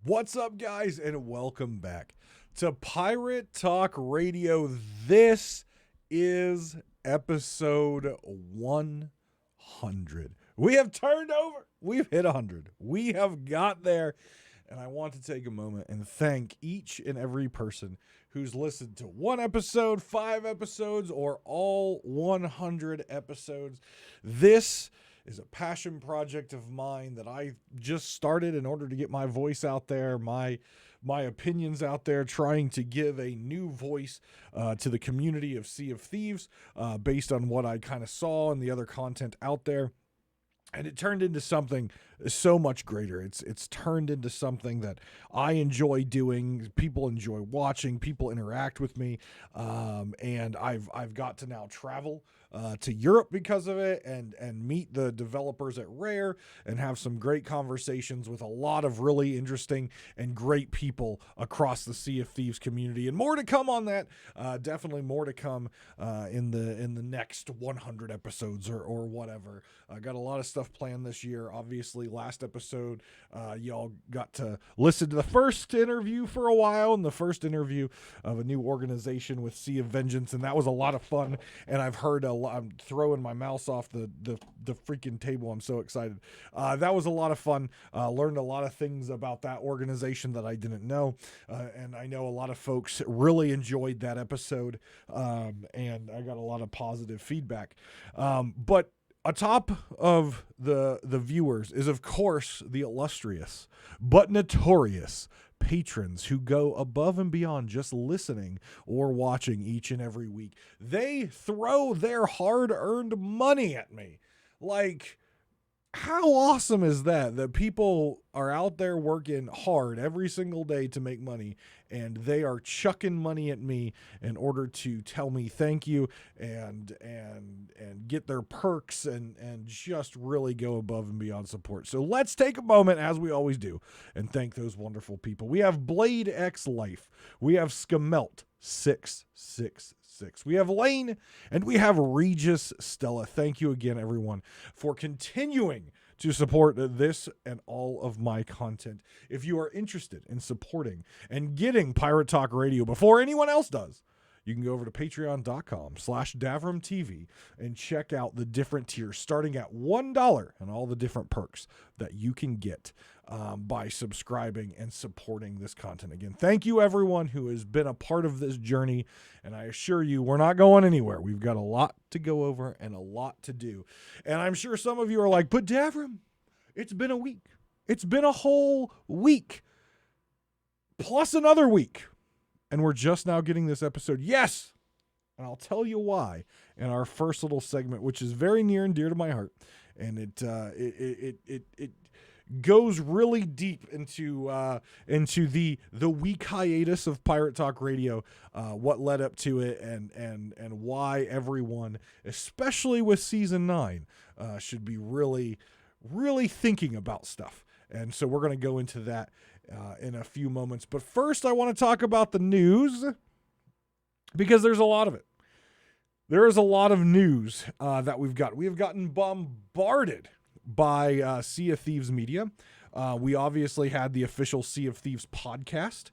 What's up, guys, and welcome back to Pirate Talk Radio. This is episode 100. We have turned over. We've hit 100. We have got there. And I want to take a moment and thank each and every person who's listened to one episode, 5 episodes, or all 100 episodes. This is a passion project of mine that I just started in order to get my voice out there, my opinions out there, trying to give a new voice to the community of Sea of Thieves based on what I kind of saw and the other content out there. And it turned into something so much greater. It's turned into something that I enjoy doing. People enjoy watching. People interact with me, and I've got to now travel to Europe because of it, and meet the developers at Rare and have some great conversations with a lot of really interesting and great people across the Sea of Thieves community. And more to come on that. Definitely more to come in the next 100 episodes or whatever. I got a lot of stuff planned this year. Obviously, last episode, y'all got to listen to the first interview for a while, and the first interview of a new organization with Sea of Vengeance, and that was a lot of fun. And I've heard a lot. I'm throwing my mouse off the freaking table. I'm so excited. That was a lot of fun. Learned a lot of things about that organization that I didn't know, and I know a lot of folks really enjoyed that episode, and I got a lot of positive feedback. But atop of the viewers is, of course, the illustrious but notorious patrons who go above and beyond just listening or watching each and every week. They throw their hard-earned money at me. Like, how awesome is that people are out there working hard every single day to make money, and they are chucking money at me in order to tell me thank you and get their perks and just really go above and beyond support. So let's take a moment, as we always do, and thank those wonderful people. We have Blade X Life. We have Skamelt 666. We have Lane, and we have Regis Stella. Thank you again, everyone, for continuing to support this and all of my content. If you are interested in supporting and getting Pirate Talk Radio before anyone else does, you can go over to patreon.com/DavramTV and check out the different tiers starting at $1 and all the different perks that you can get by subscribing and supporting this content. Again, thank you everyone who has been a part of this journey, and I assure you we're not going anywhere. We've got a lot to go over and a lot to do. And I'm sure some of you are like, but Davram, it's been a week. It's been a whole week plus another week. And we're just now getting this episode. Yes! And I'll tell you why in our first little segment, which is very near and dear to my heart. And it goes really deep into the week hiatus of Pirate Talk Radio, what led up to it, and why everyone, especially with season 9, should be really, really thinking about stuff. And so we're going to go into that in a few moments. But first, I want to talk about the news, because there's a lot of it. There is a lot of news that we've got. We have gotten bombarded by Sea of Thieves media. We obviously had the official Sea of Thieves podcast,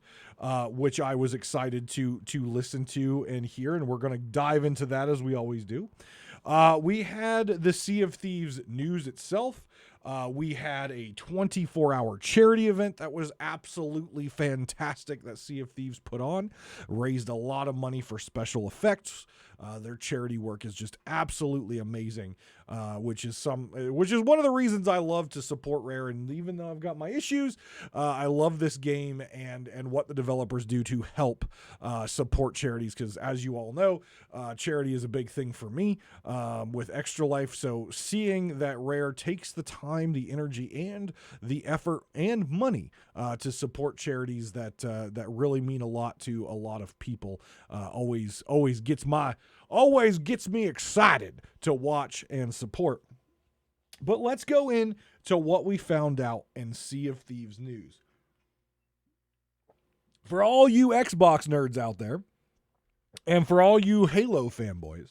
which I was excited to listen to and hear, and we're going to dive into that as we always do. We had the Sea of Thieves news itself. We had a 24-hour charity event that was absolutely fantastic that Sea of Thieves put on. Raised a lot of money for special effects. Their charity work is just absolutely amazing, which is one of the reasons I love to support Rare. And even though I've got my issues, I love this game and what the developers do to help support charities. Because as you all know, charity is a big thing for me with Extra Life. So seeing that Rare takes the time, the energy, and the effort and money to support charities that really mean a lot to a lot of people always gets me excited to watch and support. But let's go into what we found out in Sea of Thieves news. For all you Xbox nerds out there, and for all you Halo fanboys,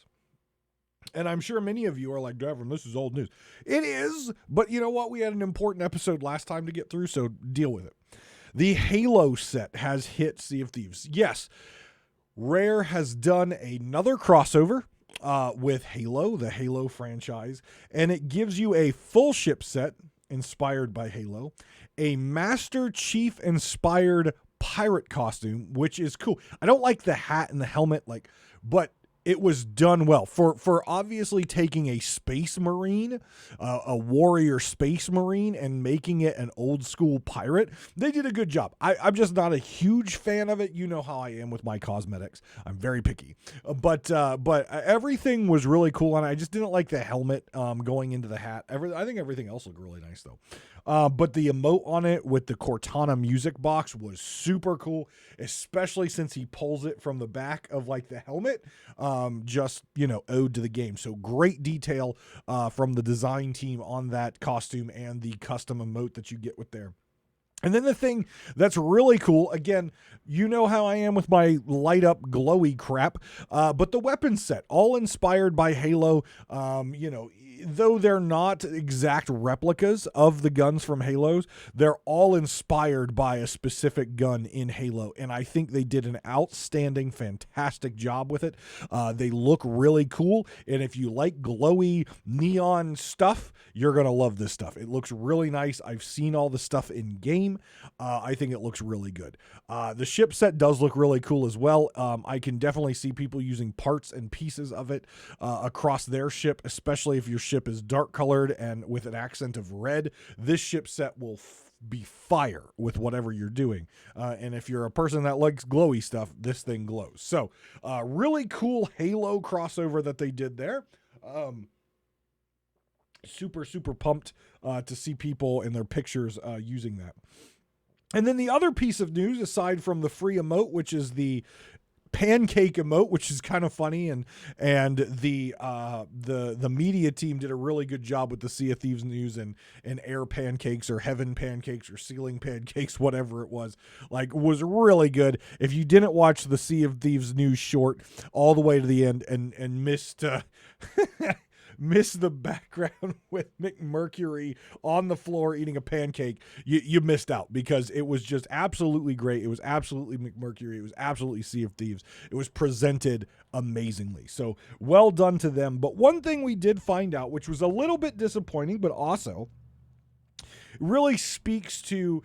and I'm sure many of you are like, Davram, this is old news. It is, but you know what? We had an important episode last time to get through, so deal with it. The Halo set has hit Sea of Thieves. Yes, Rare has done another crossover with Halo, the Halo franchise, and it gives you a full ship set inspired by Halo, a Master Chief inspired pirate costume, which is cool. I don't like the hat and the helmet, but it was done well for obviously taking a space marine, a warrior space marine, and making it an old school pirate. They did a good job. I'm just not a huge fan of it. You know how I am with my cosmetics. I'm very picky, but everything was really cool, and I just didn't like the helmet going into the hat. I think everything else looked really nice though. But the emote on it with the Cortana music box was super cool, especially since he pulls it from the back of the helmet. Just, ode to the game. So great detail from the design team on that costume and the custom emote that you get with there. And then the thing that's really cool, again, you know how I am with my light up glowy crap, but the weapon set, all inspired by Halo, though they're not exact replicas of the guns from Halos, they're all inspired by a specific gun in Halo. And I think they did an outstanding, fantastic job with it. They look really cool. And if you like glowy neon stuff, you're going to love this stuff. It looks really nice. I've seen all the stuff in game. I think it looks really good. The ship set does look really cool as well. I can definitely see people using parts and pieces of it across their ship, especially if your ship is dark colored and with an accent of red. This ship set will be fire with whatever you're doing. And if you're a person that likes glowy stuff, this thing glows. So really cool Halo crossover that they did there. Super pumped to see people in their pictures using that. And then the other piece of news, aside from the free emote, which is the pancake emote, which is kind of funny, and the media team did a really good job with the Sea of Thieves news and air pancakes or heaven pancakes or ceiling pancakes, whatever it was really good. If you didn't watch the Sea of Thieves news short all the way to the end and missed missed the background with McMercury on the floor eating a pancake, you missed out, because it was just absolutely great. It was absolutely McMercury. It was absolutely Sea of Thieves. It was presented amazingly. So well done to them. But one thing we did find out, which was a little bit disappointing, but also really speaks to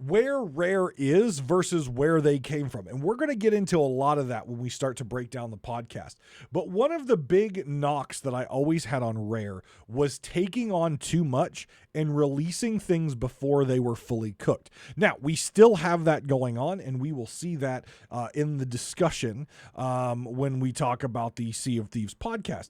where Rare is versus where they came from. And we're going to get into a lot of that when we start to break down the podcast. But one of the big knocks that I always had on Rare was taking on too much and releasing things before they were fully cooked. Now, we still have that going on, and we will see that in the discussion when we talk about the Sea of Thieves podcast.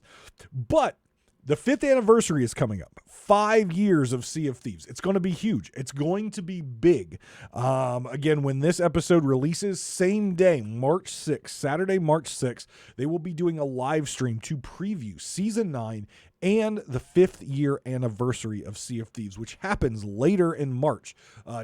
But the 5th anniversary is coming up. 5 years of Sea of Thieves. It's going to be huge. It's going to be big. Again, when this episode releases, same day, March 6th, Saturday, March 6th, they will be doing a live stream to preview Season 9 and the 5th year anniversary of Sea of Thieves, which happens later in March.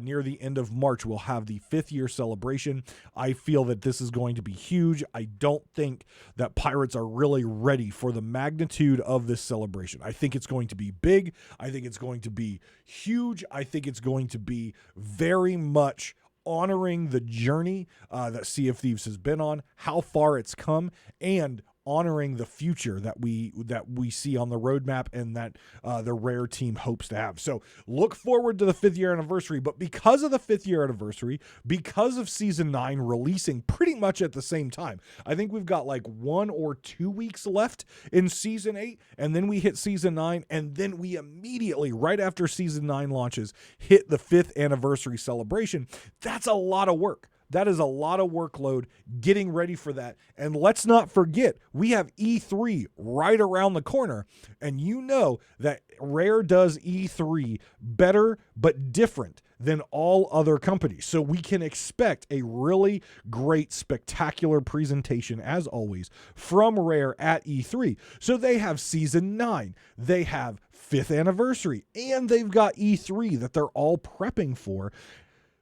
Near the end of March, we'll have the 5th year celebration. I feel that this is going to be huge. I don't think that pirates are really ready for the magnitude of this celebration. I think it's going to be big. I think it's going to be huge. I think it's going to be very much honoring the journey that Sea of Thieves has been on, how far it's come, and honoring the future that we see on the roadmap and that the Rare team hopes to have. So look forward to the 5th year anniversary. But because of the 5th year anniversary, because of Season 9 releasing pretty much at the same time, I think we've got 1 or 2 weeks left in Season 8, and then we hit Season 9, and then we immediately, right after Season 9 launches, hit the 5th anniversary celebration. That's a lot of work. That is a lot of workload getting ready for that. And let's not forget, we have E3 right around the corner. And you know that Rare does E3 better but different than all other companies. So we can expect a really great, spectacular presentation, as always, from Rare at E3. So they have Season 9, they have 5th anniversary, and they've got E3 that they're all prepping for.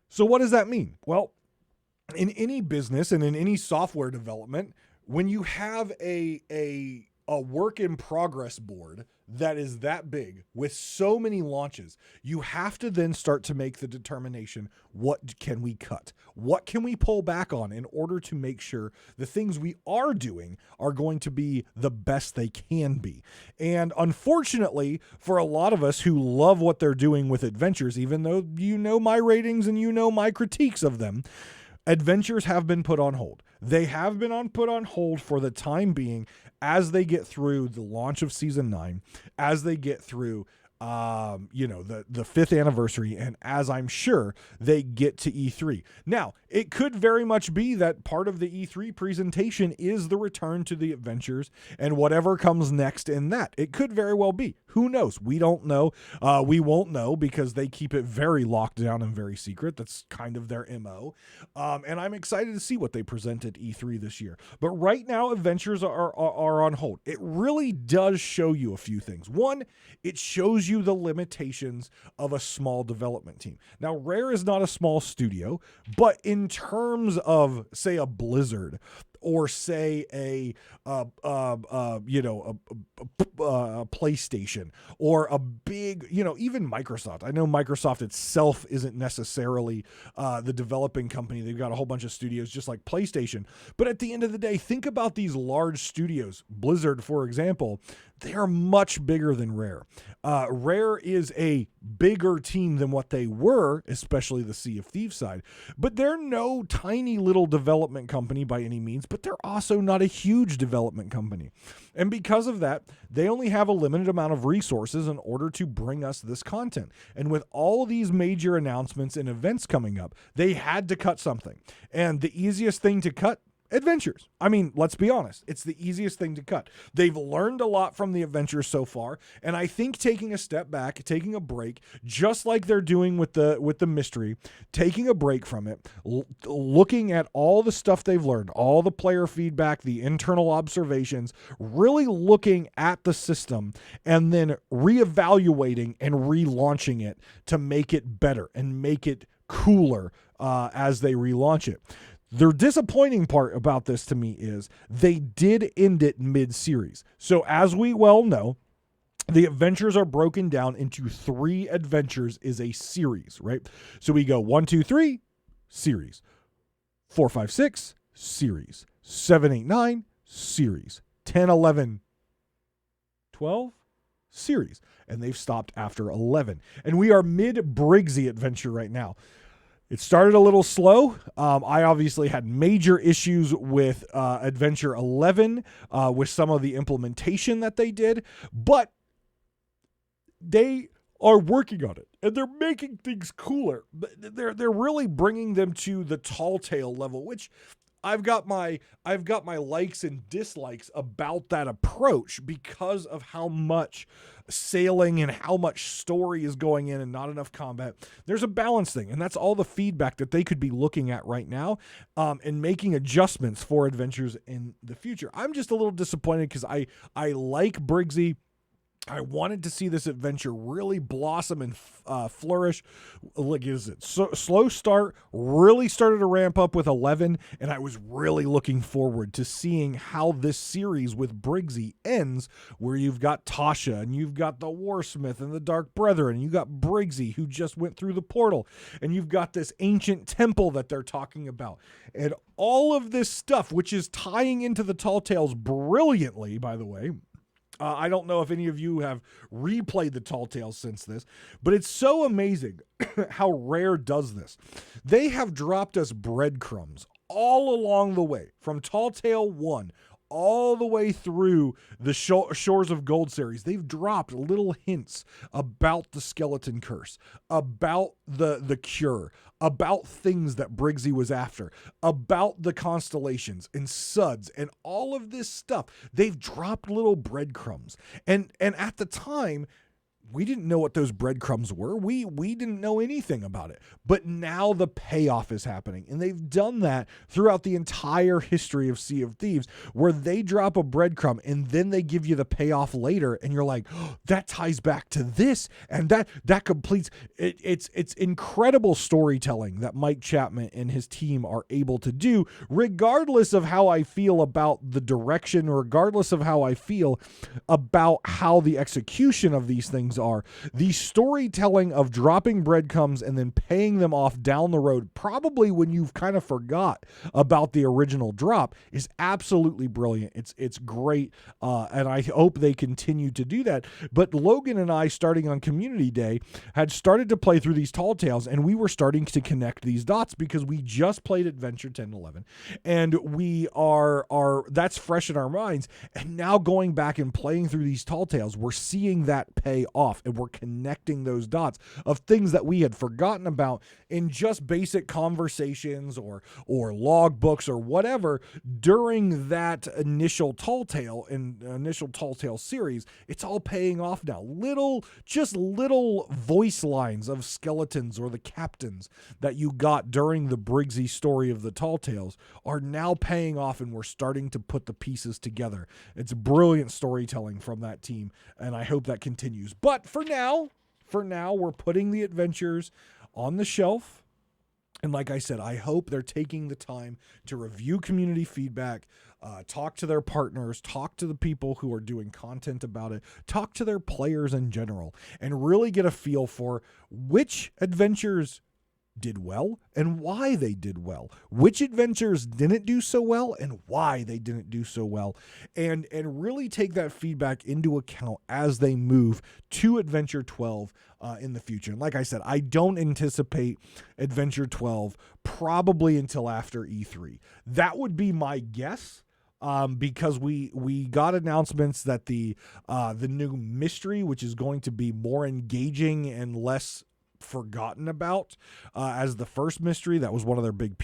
So what does that mean? Well, in any business and in any software development, when you have a a work in progress board that is that big with so many launches, you have to then start to make the determination, what can we cut? What can we pull back on in order to make sure the things we are doing are going to be the best they can be? And unfortunately, for a lot of us who love what they're doing with Adventures, even though you know my ratings and you know my critiques of them, Adventures have been put on hold. They have been put on hold for the time being as they get through the launch of season 9, as they get through the 5th anniversary, and as I'm sure they get to E3. Now, it could very much be that part of the E3 presentation is the return to the Adventures and whatever comes next in that. It could very well be. Who knows? We don't know. We won't know because they keep it very locked down and very secret. That's kind of their MO. And I'm excited to see what they present at E3 this year. But right now, Adventures are on hold. It really does show you a few things. One, it shows you the limitations of a small development team. Now, Rare is not a small studio, but in terms of, say, a Blizzard, or say a PlayStation, or a big, even Microsoft. I know Microsoft itself isn't necessarily the developing company. They've got a whole bunch of studios just like PlayStation. But at the end of the day, think about these large studios. Blizzard, for example, they are much bigger than Rare. Rare is a bigger team than what they were, especially the Sea of Thieves side. But they're no tiny little development company by any means, but they're also not a huge development company. And because of that, they only have a limited amount of resources in order to bring us this content. And with all these major announcements and events coming up, they had to cut something. And the easiest thing to cut, Adventures. I mean, let's be honest. It's the easiest thing to cut. They've learned a lot from the Adventures so far, and I think taking a step back, taking a break, just like they're doing with the mystery, taking a break from it, looking at all the stuff they've learned, all the player feedback, the internal observations, really looking at the system, and then reevaluating and relaunching it to make it better and make it cooler as they relaunch it. The disappointing part about this to me is they did end it mid-series. So as we well know, the adventures are broken down into 3 adventures is a series, right? So we go 1, 2, 3, series. 4, 5, 6, series. 7, 8, 9, series. 10, 11, 12, series. And they've stopped after 11. And we are mid-Briggsy adventure right now. It started a little slow. I obviously had major issues with Adventure 11 with some of the implementation that they did, but they are working on it and they're making things cooler. They're really bringing them to the tall tale level, which I've got my likes and dislikes about that approach because of how much sailing and how much story is going in and not enough combat. There's a balance thing, and that's all the feedback that they could be looking at right now and making adjustments for adventures in the future. I'm just a little disappointed because I like Briggsy. I wanted to see this adventure really blossom and flourish. Like, is it slow start? Really started to ramp up with 11, and I was really looking forward to seeing how this series with Briggsy ends, where you've got Tasha and you've got the Warsmith and the Dark Brethren, and you got Briggsy who just went through the portal, and you've got this ancient temple that they're talking about, and all of this stuff, which is tying into the Tall Tales brilliantly, by the way. I don't know if any of you have replayed the Tall Tales since this, but it's so amazing how Rare does this. They have dropped us breadcrumbs all along the way, from Tall Tale 1 all the way through the Shores of Gold series. They've dropped little hints about the skeleton curse, about the cure, about things that Briggsy was after, about the constellations and suds and all of this stuff. They've dropped little breadcrumbs. And at the time, we didn't know what those breadcrumbs were. We didn't know anything about it. But now the payoff is happening. And they've done that throughout the entire history of Sea of Thieves, where they drop a breadcrumb and then they give you the payoff later. And you're like, oh, that ties back to this. And that completes it. It's incredible storytelling that Mike Chapman and his team are able to do, regardless of how I feel about the direction, regardless of how I feel about how the execution of these things are. The storytelling of dropping breadcrumbs and then paying them off down the road, probably when you've kind of forgot about the original drop, is absolutely brilliant. It's great, and I hope they continue to do that. But Logan and I, starting on Community Day, had started to play through these Tall Tales, and we were starting to connect these dots because we just played Adventure 1011, and we are that's fresh in our minds. And now going back and playing through these Tall Tales, we're seeing that pay off, and we're connecting those dots of things that we had forgotten about in just basic conversations or log books or whatever during that initial Tall Tale series. It's all paying off now. Little voice lines of skeletons or the captains that you got during the Briggsy story of the Tall Tales are now paying off, and we're starting to put the pieces together. It's brilliant storytelling from that team, and I hope that continues. But for now, we're putting the adventures on the shelf. And like I said, I hope they're taking the time to review community feedback, talk to their partners, talk to the people who are doing content about it, talk to their players in general, and really get a feel for which adventures did well and why they did well, which adventures didn't do so well and why they didn't do so well, and really take that feedback into account as they move to Adventure 12 in the future. And like I said, I don't anticipate Adventure 12 probably until after E3. That would be my guess. Because we got announcements that the new mystery, which is going to be more engaging and less forgotten about as the first mystery, that was one of their big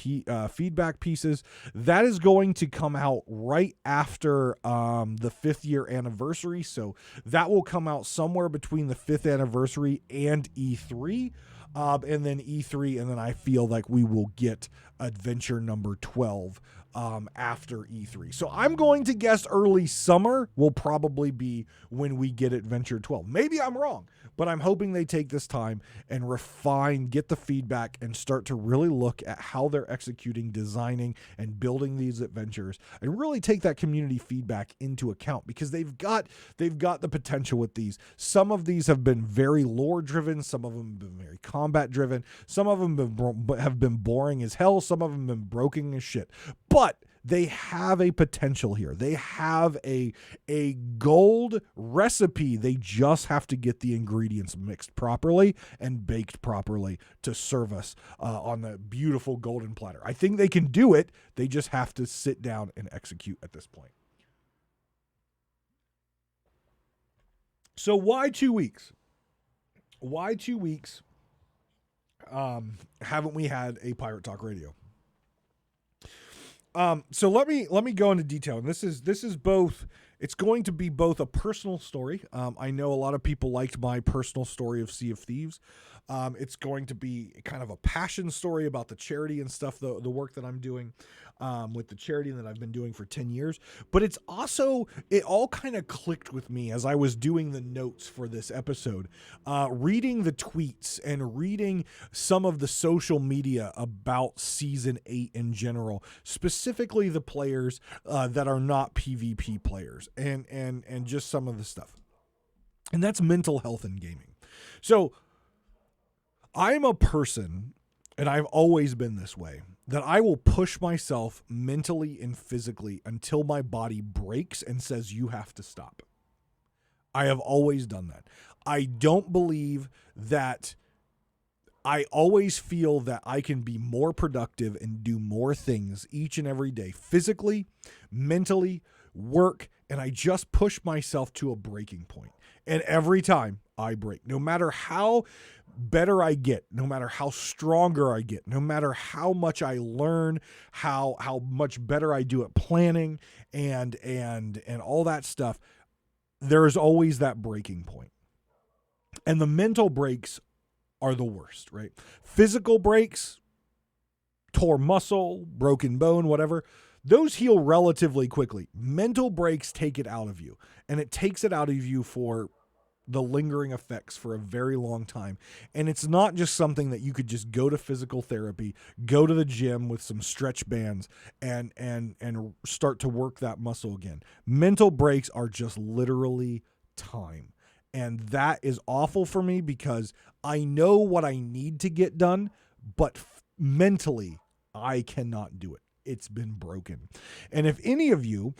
feedback pieces, that is going to come out right after the 5th year anniversary. So that will come out somewhere between the 5th anniversary and E3. And then E3, and then I feel like we will get adventure number 12 after E3. So I'm going to guess early summer will probably be when we get adventure 12. Maybe I'm wrong, but I'm hoping they take this time and refine, get the feedback, and start to really look at how they're executing, designing, and building these adventures, and really take that community feedback into account, because they've got the potential with these. Some of these have been very lore driven, some of them have been very combat driven, some of them have been boring as hell, some of them have been broken as shit. But they have a potential here. They have a gold recipe. They just have to get the ingredients mixed properly and baked properly to serve us on the beautiful golden platter. I think they can do it. They just have to sit down and execute at this point. So why 2 weeks? Why 2 weeks haven't we had a Pirate Talk Radio? So let me go into detail. And this is both, it's going to be both a personal story. I know a lot of people liked my personal story of Sea of Thieves. It's going to be kind of a passion story about the charity and stuff, the work that I'm doing with the charity that I've been doing for 10 years. But it's also, it all kind of clicked with me as I was doing the notes for this episode, reading the tweets and reading some of the social media about Season 8 in general, specifically the players that are not PvP players, and just some of the stuff. And that's mental health in gaming. So I'm a person, and I've always been this way, that I will push myself mentally and physically until my body breaks and says, you have to stop. I have always done that. I don't believe that, I always feel that I can be more productive and do more things each and every day, physically, mentally, work, and I just push myself to a breaking point. And every time I break, no matter how better I get, no matter how stronger I get, no matter how much I learn, how much better I do at planning and all that stuff, there is always that breaking point. And the mental breaks are the worst, right? Physical breaks, tore muscle, broken bone, whatever, those heal relatively quickly. Mental breaks take it out of you, and it takes it out of you for the lingering effects for a very long time. And it's not just something that you could just go to physical therapy, go to the gym with some stretch bands and start to work that muscle again. Mental breaks are just literally time. And that is awful for me because I know what I need to get done, but mentally I cannot do it. It's been broken. And if any of you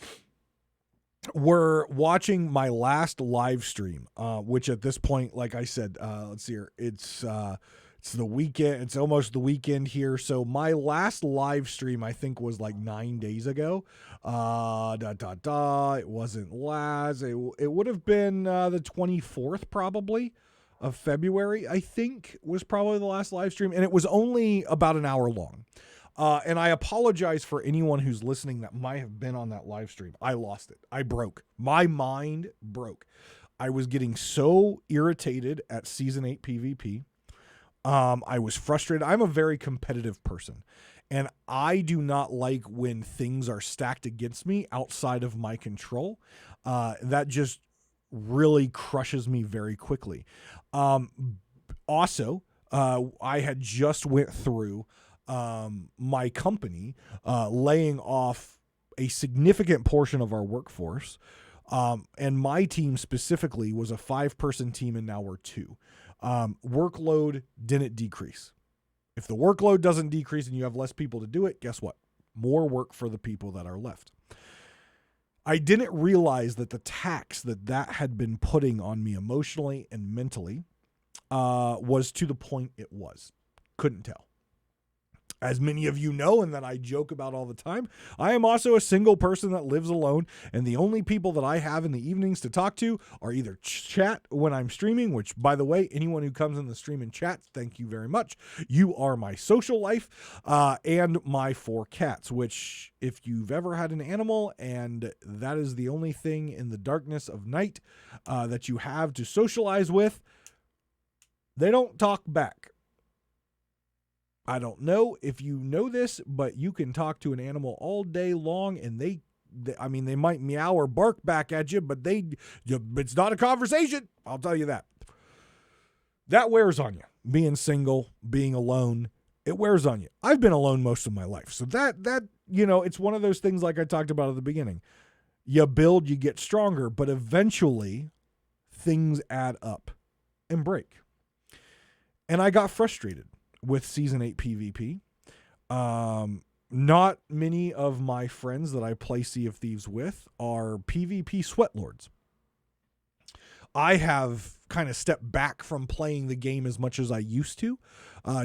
were watching my last live stream, which at this point, like I said, let's see here, it's the weekend. It's almost the weekend here. So my last live stream, I think, was like 9 days ago. It wasn't last. It would have been the 24th probably of February, I think, was probably the last live stream. And it was only about an hour long. And I apologize for anyone who's listening that might have been on that live stream. I lost it. I broke. My mind broke. I was getting so irritated at Season 8 PvP. I was frustrated. I'm a very competitive person. And I do not like when things are stacked against me outside of my control. That just really crushes me very quickly. Also, I had just went through my company laying off a significant portion of our workforce. And my team specifically was a 5-person team, and now we're 2. Workload didn't decrease. If the workload doesn't decrease and you have less people to do it, guess what? More work for the people that are left. I didn't realize that the tax that had been putting on me emotionally and mentally was to the point it was. Couldn't tell. As many of you know, and that I joke about all the time, I am also a single person that lives alone, and the only people that I have in the evenings to talk to are either chat when I'm streaming, which, by the way, anyone who comes in the stream and chats, thank you very much. You are my social life, and my 4 cats, which, if you've ever had an animal and that is the only thing in the darkness of night that you have to socialize with, they don't talk back. I don't know if you know this, but you can talk to an animal all day long, and they might meow or bark back at you, but it's not a conversation. I'll tell you that. That wears on you. Being single, being alone, it wears on you. I've been alone most of my life. So that it's one of those things like I talked about at the beginning. You build, you get stronger, but eventually things add up and break. And I got frustrated with Season 8 PvP. Not many of my friends that I play Sea of Thieves with are PvP sweatlords. I have kind of stepped back from playing the game as much as I used to,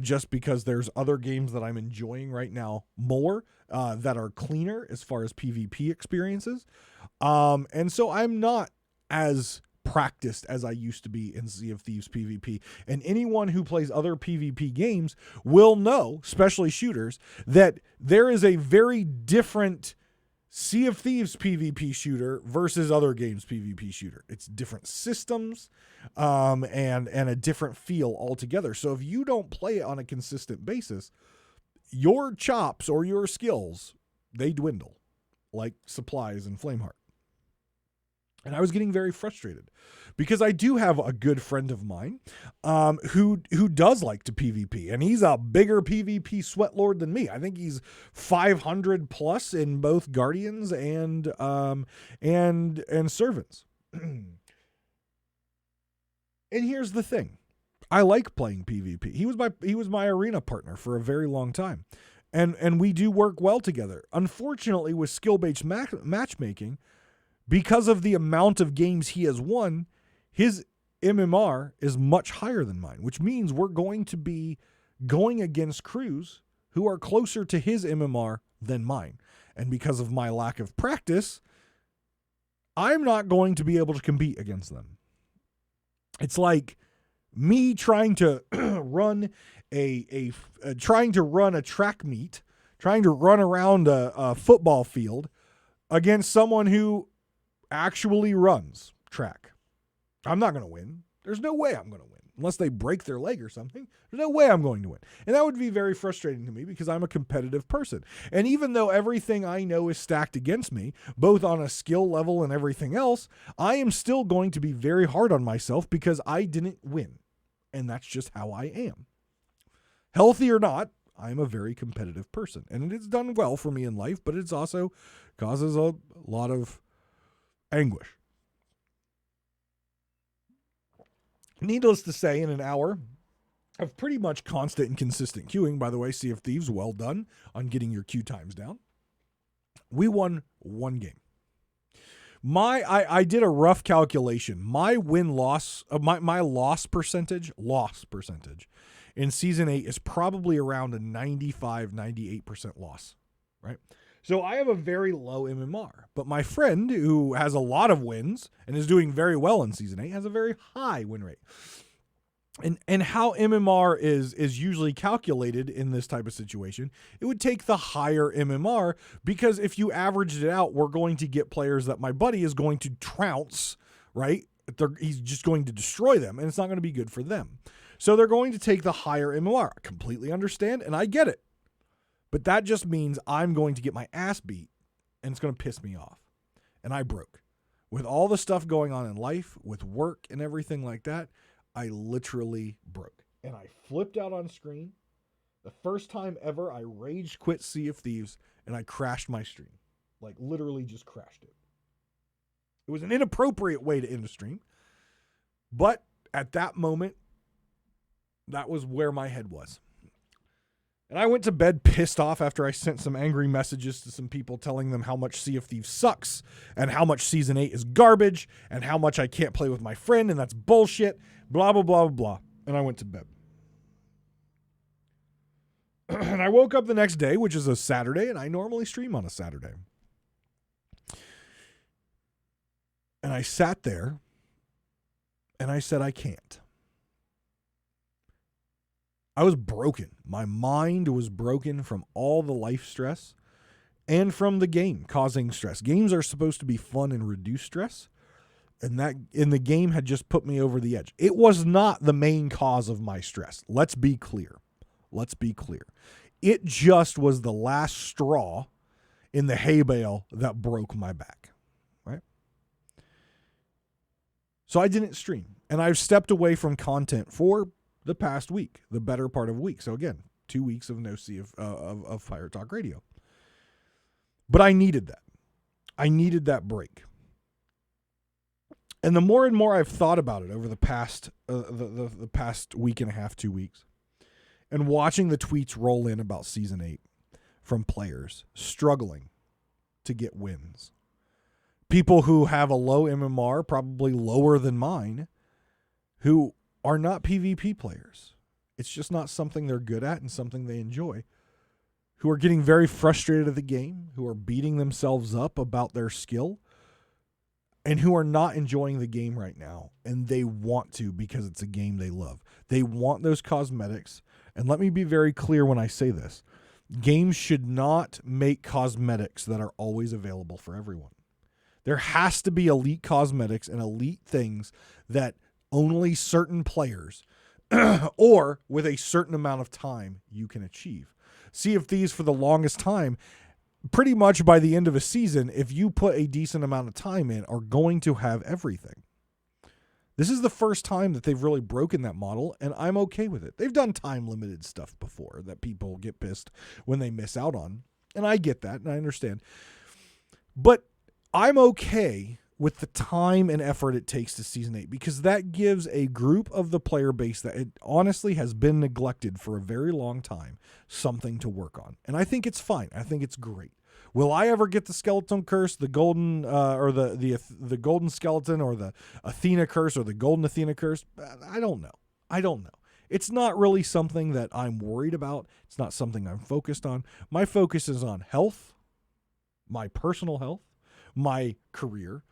just because there's other games that I'm enjoying right now more that are cleaner as far as PvP experiences. And so I'm not as practiced as I used to be in Sea of Thieves PvP. And anyone who plays other PvP games will know, especially shooters, that there is a very different Sea of Thieves PvP shooter versus other games PvP shooter. It's different systems and a different feel altogether. So if you don't play it on a consistent basis, your chops or your skills, they dwindle like supplies in Flameheart. And I was getting very frustrated because I do have a good friend of mine who does like to PvP, and he's a bigger PvP sweatlord than me. I think he's 500 plus in both Guardians and Servants. And here's the thing. I like playing PvP. He was my arena partner for a very long time. And we do work well together. Unfortunately, with skill-based matchmaking, because of the amount of games he has won, his MMR is much higher than mine, which means we're going to be going against crews who are closer to his MMR than mine. And because of my lack of practice, I'm not going to be able to compete against them. It's like me trying to run trying to run a track meet, trying to run around a football field against someone who actually runs track. I'm not going to win. There's no way I'm going to win. Unless they break their leg or something, there's no way I'm going to win. And that would be very frustrating to me because I'm a competitive person. And even though everything I know is stacked against me, both on a skill level and everything else, I am still going to be very hard on myself because I didn't win. And that's just how I am. Healthy or not, I'm a very competitive person. And it's done well for me in life, but it's also causes a lot of anguish. Needless to say, in an hour of pretty much constant and consistent queuing, by the way, Sea of Thieves, well done on getting your queue times down. We won one game. I did a rough calculation. My win-loss, my loss percentage in Season 8 is probably around a 95-98% loss, right? So I have a very low MMR, but my friend who has a lot of wins and is doing very well in Season 8 has a very high win rate. And how MMR is usually calculated in this type of situation, it would take the higher MMR because if you averaged it out, we're going to get players that my buddy is going to trounce, right? He's just going to destroy them, and it's not going to be good for them. So they're going to take the higher MMR. I completely understand, and I get it. But that just means I'm going to get my ass beat, and it's going to piss me off. And I broke. With all the stuff going on in life, with work and everything like that, I literally broke. And I flipped out on screen. The first time ever, I rage quit Sea of Thieves, and I crashed my stream. Like, literally just crashed it. It was an inappropriate way to end a stream. But at that moment, that was where my head was. And I went to bed pissed off after I sent some angry messages to some people telling them how much Sea of Thieves sucks and how much Season 8 is garbage and how much I can't play with my friend and that's bullshit, blah, blah, blah, blah. And I went to bed. And I woke up the next day, which is a Saturday, and I normally stream on a Saturday. And I sat there and I said, I can't. I was broken. My mind was broken from all the life stress and from the game causing stress. Games are supposed to be fun and reduce stress, and the game had just put me over the edge. It was not the main cause of my stress. Let's be clear. It just was the last straw in the hay bale that broke my back, right? So I didn't stream, and I've stepped away from content for the past week, the better part of a week. So again, 2 weeks of no Sea of Fire Talk Radio. But I needed that. I needed that break. And the more and more I've thought about it over the past the past week and a half, 2 weeks, and watching the tweets roll in about Season 8 from players struggling to get wins. People who have a low MMR, probably lower than mine, who are not PvP players. It's just not something they're good at and something they enjoy. Who are getting very frustrated at the game, who are beating themselves up about their skill, and who are not enjoying the game right now. And they want to because it's a game they love. They want those cosmetics. And let me be very clear when I say this. Games should not make cosmetics that are always available for everyone. There has to be elite cosmetics and elite things that only certain players or with a certain amount of time you can achieve. Sea of Thieves for the longest time, pretty much by the end of a season, if you put a decent amount of time in, are going to have everything. This is the first time that they've really broken that model, and I'm okay with it. They've done time-limited stuff before that people get pissed when they miss out on, and I get that, and I understand. But I'm okay with the time and effort it takes to Season 8, because that gives a group of the player base that it honestly has been neglected for a very long time something to work on. And I think it's fine. I think it's great. Will I ever get the skeleton curse, the golden or the golden skeleton, or the Athena curse, or the golden Athena curse? I don't know. It's not really something that I'm worried about. It's not something I'm focused on. My focus is on health, my personal health, my career,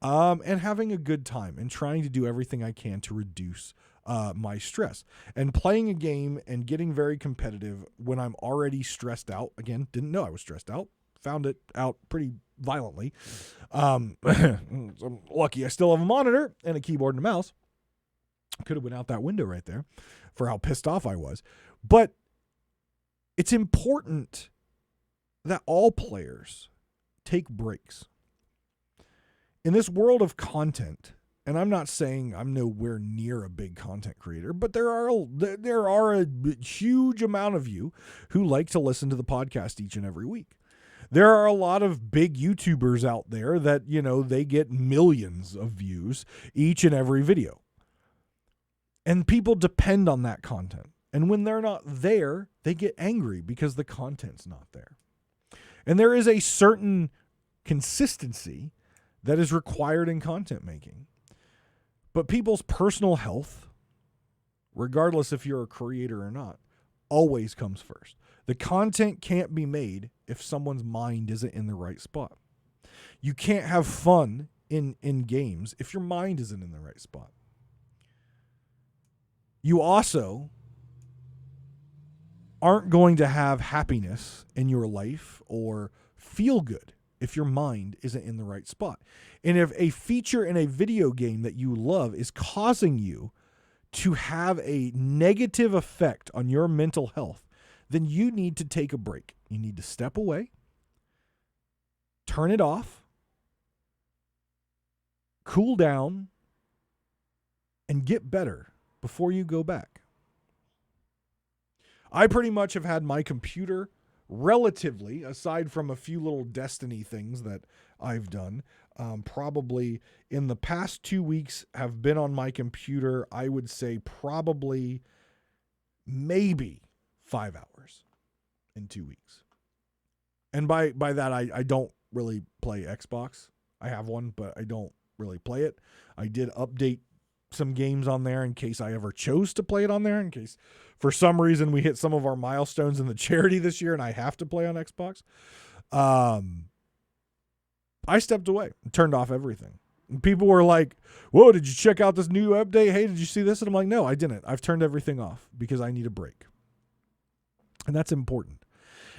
and having a good time and trying to do everything I can to reduce my stress. And playing a game and getting very competitive when I'm already stressed out. Again, didn't know I was stressed out. Found it out pretty violently. I'm lucky I still have a monitor and a keyboard and a mouse. Could have went out that window right there for how pissed off I was. But it's important that all players take breaks. In this world of content, and I'm not saying I'm nowhere near a big content creator, but there are a huge amount of you who like to listen to the podcast each and every week. There are a lot of big YouTubers out there that, they get millions of views each and every video. And people depend on that content. And when they're not there, they get angry because the content's not there. And there is a certain consistency that is required in content making. But people's personal health, regardless if you're a creator or not, always comes first. The content can't be made if someone's mind isn't in the right spot. You can't have fun in games if your mind isn't in the right spot. You also aren't going to have happiness in your life or feel good if your mind isn't in the right spot. And if a feature in a video game that you love is causing you to have a negative effect on your mental health, then you need to take a break. You need to step away, turn it off, cool down, and get better before you go back. I pretty much have had my computer relatively, aside from a few little Destiny things that I've done, probably in the past 2 weeks have been on my computer, I would say probably maybe 5 hours in 2 weeks. And by that, I don't really play Xbox. I have one, but I don't really play it. I did update some games on there in case I ever chose to play it on there, in case for some reason we hit some of our milestones in the charity this year and I have to play on Xbox. I stepped away and turned off everything. And people were like, whoa, did you check out this new update? Hey, did you see this? And I'm like, no, I didn't. I've turned everything off because I need a break. And that's important.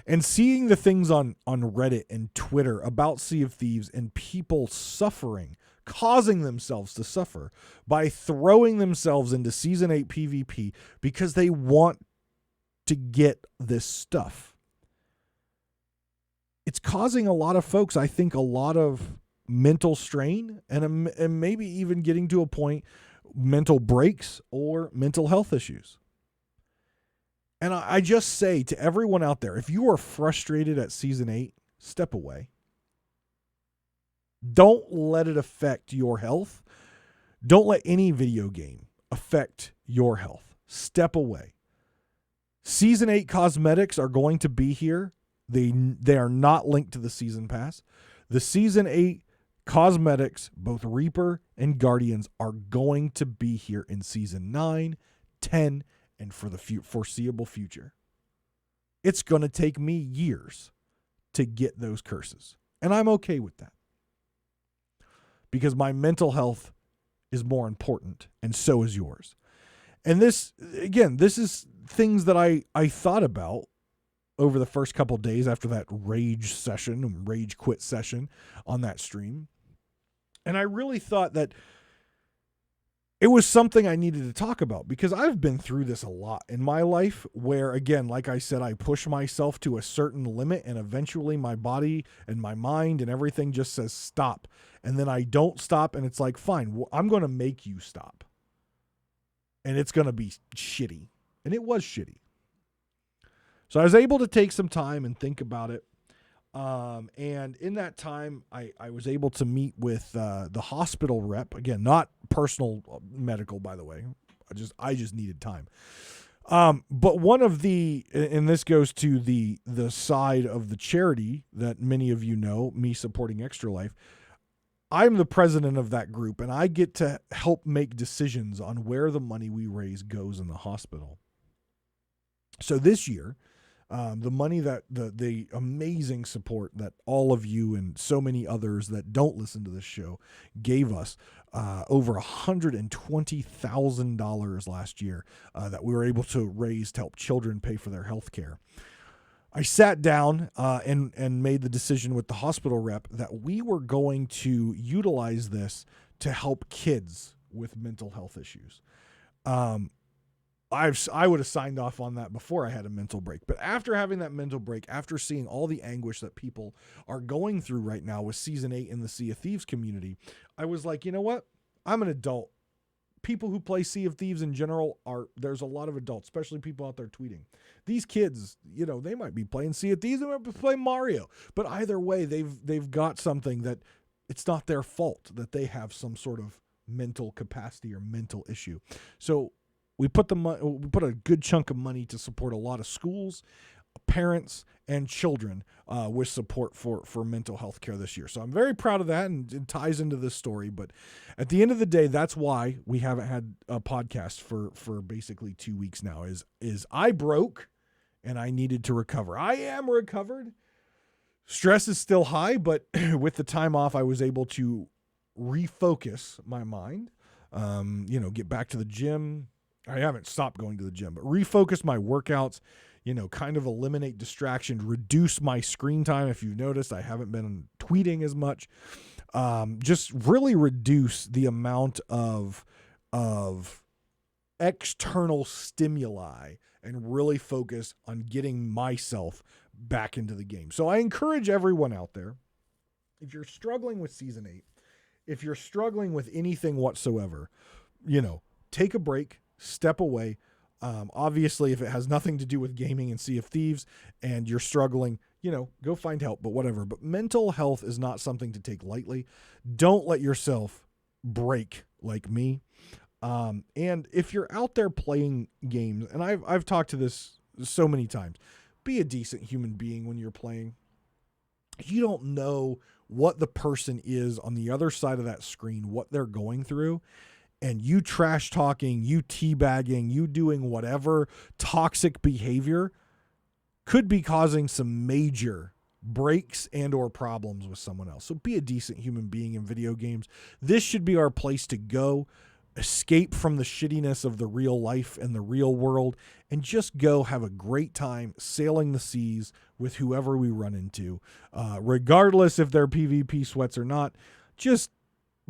And seeing the things on Reddit and Twitter about Sea of Thieves and people suffering, causing themselves to suffer by throwing themselves into Season 8 PvP because they want to get this stuff. It's causing a lot of folks, I think, a lot of mental strain and maybe even getting to a point, mental breaks or mental health issues. And I just say to everyone out there, if you are frustrated at Season 8, step away. Don't let it affect your health. Don't let any video game affect your health. Step away. Season 8 cosmetics are going to be here. They are not linked to the season pass. The Season 8 cosmetics, both Reaper and Guardians, are going to be here in Season 9, 10, and for the foreseeable future. It's going to take me years to get those curses. And I'm okay with that. Because my mental health is more important, and so is yours. And this is things that I thought about over the first couple of days after that rage quit session on that stream. And I really thought that it was something I needed to talk about because I've been through this a lot in my life where, again, like I said, I push myself to a certain limit and eventually my body and my mind and everything just says stop. And then I don't stop and it's like, fine, well, I'm going to make you stop. And it's going to be shitty. And it was shitty. So I was able to take some time and think about it. And in that time, I was able to meet with the hospital rep. Again, not personal medical, by the way. I just needed time. But one of and this goes to the side of the charity that many of you know, me supporting Extra Life. I'm the president of that group, and I get to help make decisions on where the money we raise goes in the hospital. So this year, the money that the amazing support that all of you and so many others that don't listen to this show gave us, over $120,000 last year that we were able to raise to help children pay for their health care. I sat down and made the decision with the hospital rep that we were going to utilize this to help kids with mental health issues. I would have signed off on that before I had a mental break. But after having that mental break, after seeing all the anguish that people are going through right now with Season 8 in the Sea of Thieves community, I was like, you know what? I'm an adult. People who play Sea of Thieves in general there's a lot of adults, especially people out there tweeting. These kids, they might be playing Sea of Thieves, they might be playing Mario. But either way, they've got something that it's not their fault that they have some sort of mental capacity or mental issue. So we put a good chunk of money to support a lot of schools, parents, and children with support for mental health care this year. So I'm very proud of that, and it ties into this story. But at the end of the day, that's why we haven't had a podcast for basically 2 weeks now. Is I broke and I needed to recover. I am recovered. Stress is still high, but with the time off, I was able to refocus my mind. Get back to the gym. I haven't stopped going to the gym, but refocus my workouts, kind of eliminate distractions, reduce my screen time. If you've noticed, I haven't been tweeting as much. Just really reduce the amount of external stimuli and really focus on getting myself back into the game. So I encourage everyone out there, if you're struggling with Season 8, if you're struggling with anything whatsoever, take a break. Step away. Obviously, if it has nothing to do with gaming and Sea of Thieves and you're struggling, go find help, but whatever. But mental health is not something to take lightly. Don't let yourself break like me. And if you're out there playing games, and I've talked to this so many times, be a decent human being when you're playing. You don't know what the person is on the other side of that screen, what they're going through. And you trash talking, you teabagging, you doing whatever toxic behavior could be causing some major breaks and or problems with someone else. So be a decent human being in video games. This should be our place to go, escape from the shittiness of the real life and the real world, and just go have a great time sailing the seas with whoever we run into, regardless if they're PvP sweats or not. Just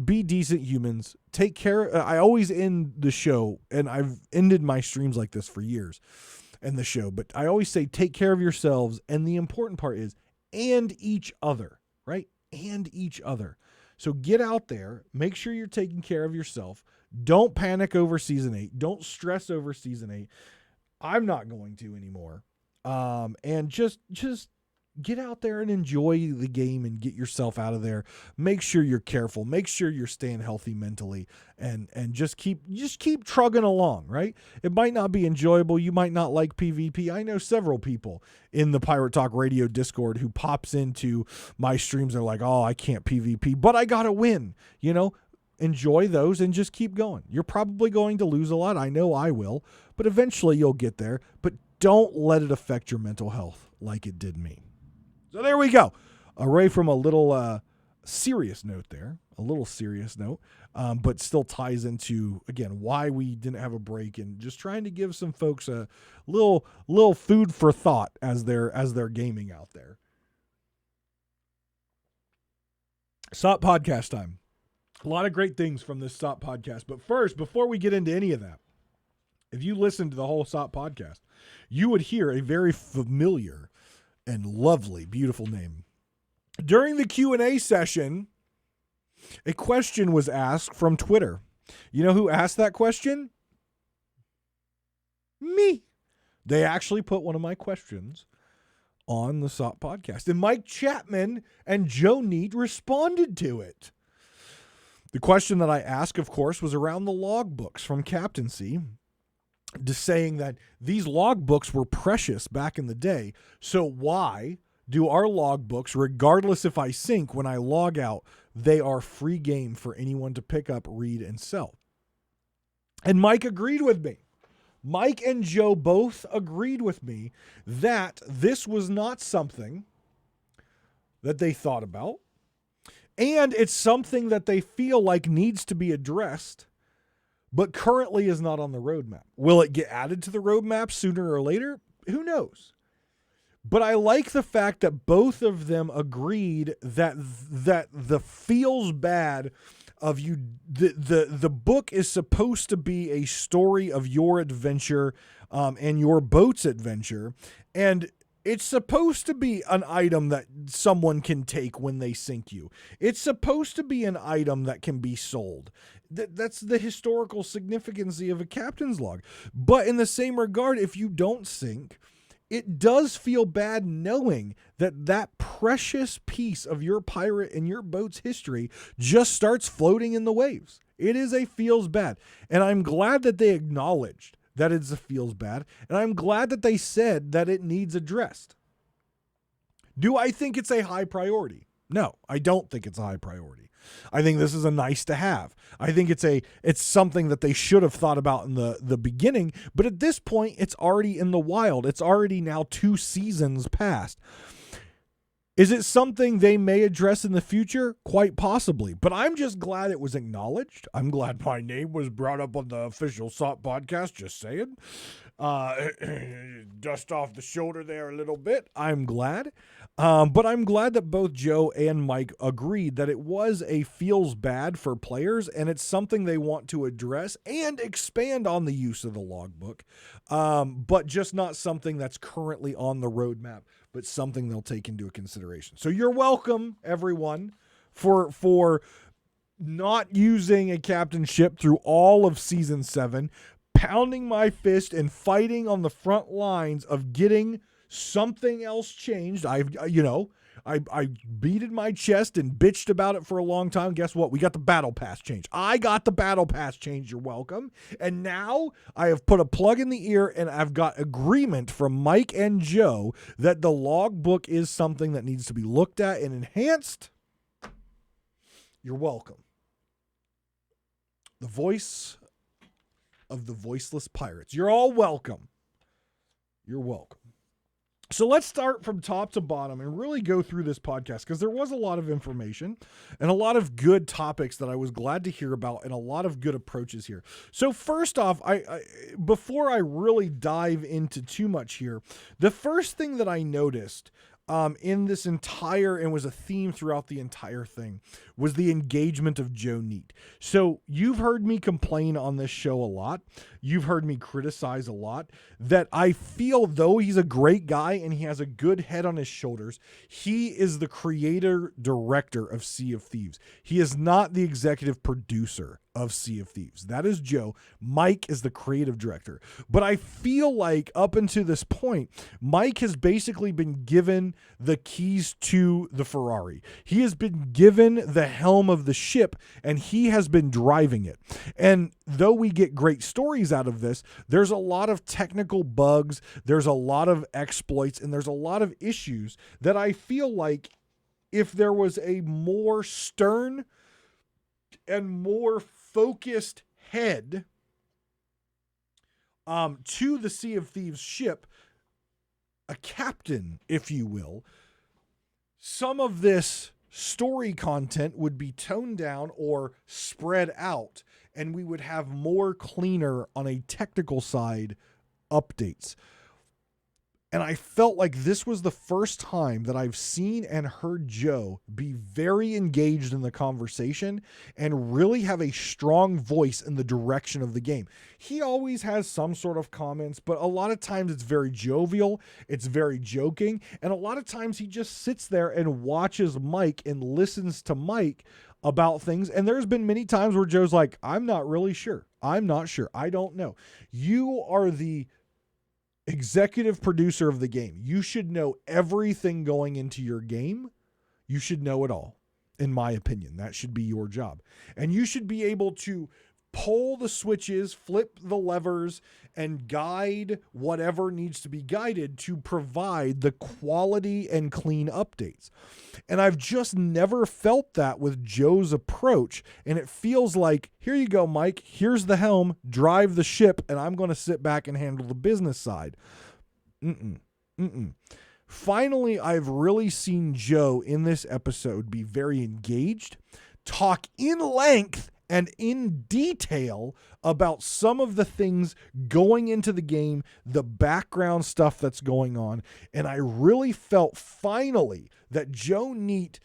be decent humans. Take care. I always end the show, and I've ended my streams like this for years and the show, but I always say take care of yourselves. And the important part is, and each other, right? And each other. So get out there, make sure you're taking care of yourself. Don't panic over Season 8. Don't stress over Season 8. I'm not going to anymore. And just get out there and enjoy the game and get yourself out of there. Make sure you're careful. Make sure you're staying healthy mentally, and just keep trugging along, right? It might not be enjoyable. You might not like PvP. I know several people in the Pirate Talk Radio Discord who pops into my streams and are like, oh, I can't PvP, but I got to win. Enjoy those and just keep going. You're probably going to lose a lot. I know I will, but eventually you'll get there. But don't let it affect your mental health like it did me. So there we go. Away from a little serious note there, but still ties into, again, why we didn't have a break and just trying to give some folks a little food for thought as they're gaming out there. SOP podcast time. A lot of great things from this SOP podcast. But first, before we get into any of that, if you listen to the whole SOP podcast, you would hear a very familiar and lovely, beautiful name. During the Q&A session, a question was asked from Twitter. You know who asked that question? Me. They actually put one of my questions on the SOP podcast, and Mike Chapman and Joe Neat responded to it. The question that I asked, of course, was around the logbooks from Captaincy, just saying that these logbooks were precious back in the day. So why do our logbooks, regardless if I sync, when I log out, they are free game for anyone to pick up, read, and sell? And Mike agreed with me. Mike and Joe both agreed with me that this was not something that they thought about, and it's something that they feel like needs to be addressed, but currently is not on the roadmap. Will it get added to the roadmap sooner or later? Who knows? But I like the fact that both of them agreed that the feels bad of you. The book is supposed to be a story of your adventure and your boat's adventure, and it's supposed to be an item that someone can take when they sink you. It's supposed to be an item that can be sold. That's the historical significance of a captain's log. But in the same regard, if you don't sink, it does feel bad knowing that that precious piece of your pirate and your boat's history just starts floating in the waves. It is a feels bad. And I'm glad that they acknowledged that it's a feels bad. And I'm glad that they said that it needs addressed. Do I think it's a high priority? No, I don't think it's a high priority. I think this is a nice to have. I think it's something that they should have thought about in the beginning, but at this point, it's already in the wild. It's already now 2 seasons past. Is it something they may address in the future? Quite possibly, but I'm just glad it was acknowledged. I'm glad my name was brought up on the official SOT podcast, just saying. Dust off the shoulder there a little bit. I'm glad. But I'm glad that both Joe and Mike agreed that it was a feels bad for players, and it's something they want to address and expand on the use of the logbook, but just not something that's currently on the roadmap, but something they'll take into consideration. So you're welcome, everyone, for not using a captain ship through all of season 7, pounding my fist and fighting on the front lines of getting something else changed. I beated my chest and bitched about it for a long time. Guess what? We got the battle pass change. I got the battle pass change. You're welcome. And now I have put a plug in the ear and I've got agreement from Mike and Joe that the logbook is something that needs to be looked at and enhanced. You're welcome. The voice of the voiceless pirates. You're all welcome. You're welcome. So let's start from top to bottom and really go through this podcast, because there was a lot of information and a lot of good topics that I was glad to hear about and a lot of good approaches here. So first off, I before I really dive into too much here, the first thing that I noticed in this entire, and was a theme throughout the entire thing, was the engagement of Joe Neate. So you've heard me complain on this show a lot. You've heard me criticize a lot that I feel, though he's a great guy and he has a good head on his shoulders, he is the creator director of Sea of Thieves. He is not the executive producer of Sea of Thieves. That is Joe. Mike is the creative director. But I feel like up until this point, Mike has basically been given the keys to the Ferrari. He has been given the helm of the ship and he has been driving it. And though we get great stories out of this, there's a lot of technical bugs, there's a lot of exploits, and there's a lot of issues that I feel like if there was a more stern and more focused head to the Sea of Thieves ship, a captain, if you will, some of this story content would be toned down or spread out, and we would have more cleaner on a technical side updates. And I felt like this was the first time that I've seen and heard Joe be very engaged in the conversation and really have a strong voice in the direction of the game. He always has some sort of comments, but a lot of times it's very jovial, it's very joking, and a lot of times he just sits there and watches Mike and listens to Mike about things. And there's been many times where Joe's like, I'm not really sure. I'm not sure. I don't know. You are the executive producer of the game. You should know everything going into your game. You should know it all. In my opinion, that should be your job. And you should be able to pull the switches, flip the levers, and guide whatever needs to be guided to provide the quality and clean updates. And I've just never felt that with Joe's approach. And it feels like, here you go, Mike, here's the helm, drive the ship, and I'm going to sit back and handle the business side. Finally, I've really seen Joe in this episode be very engaged, talk in length and in detail about some of the things going into the game, the background stuff that's going on. And I really felt finally that Joe Neate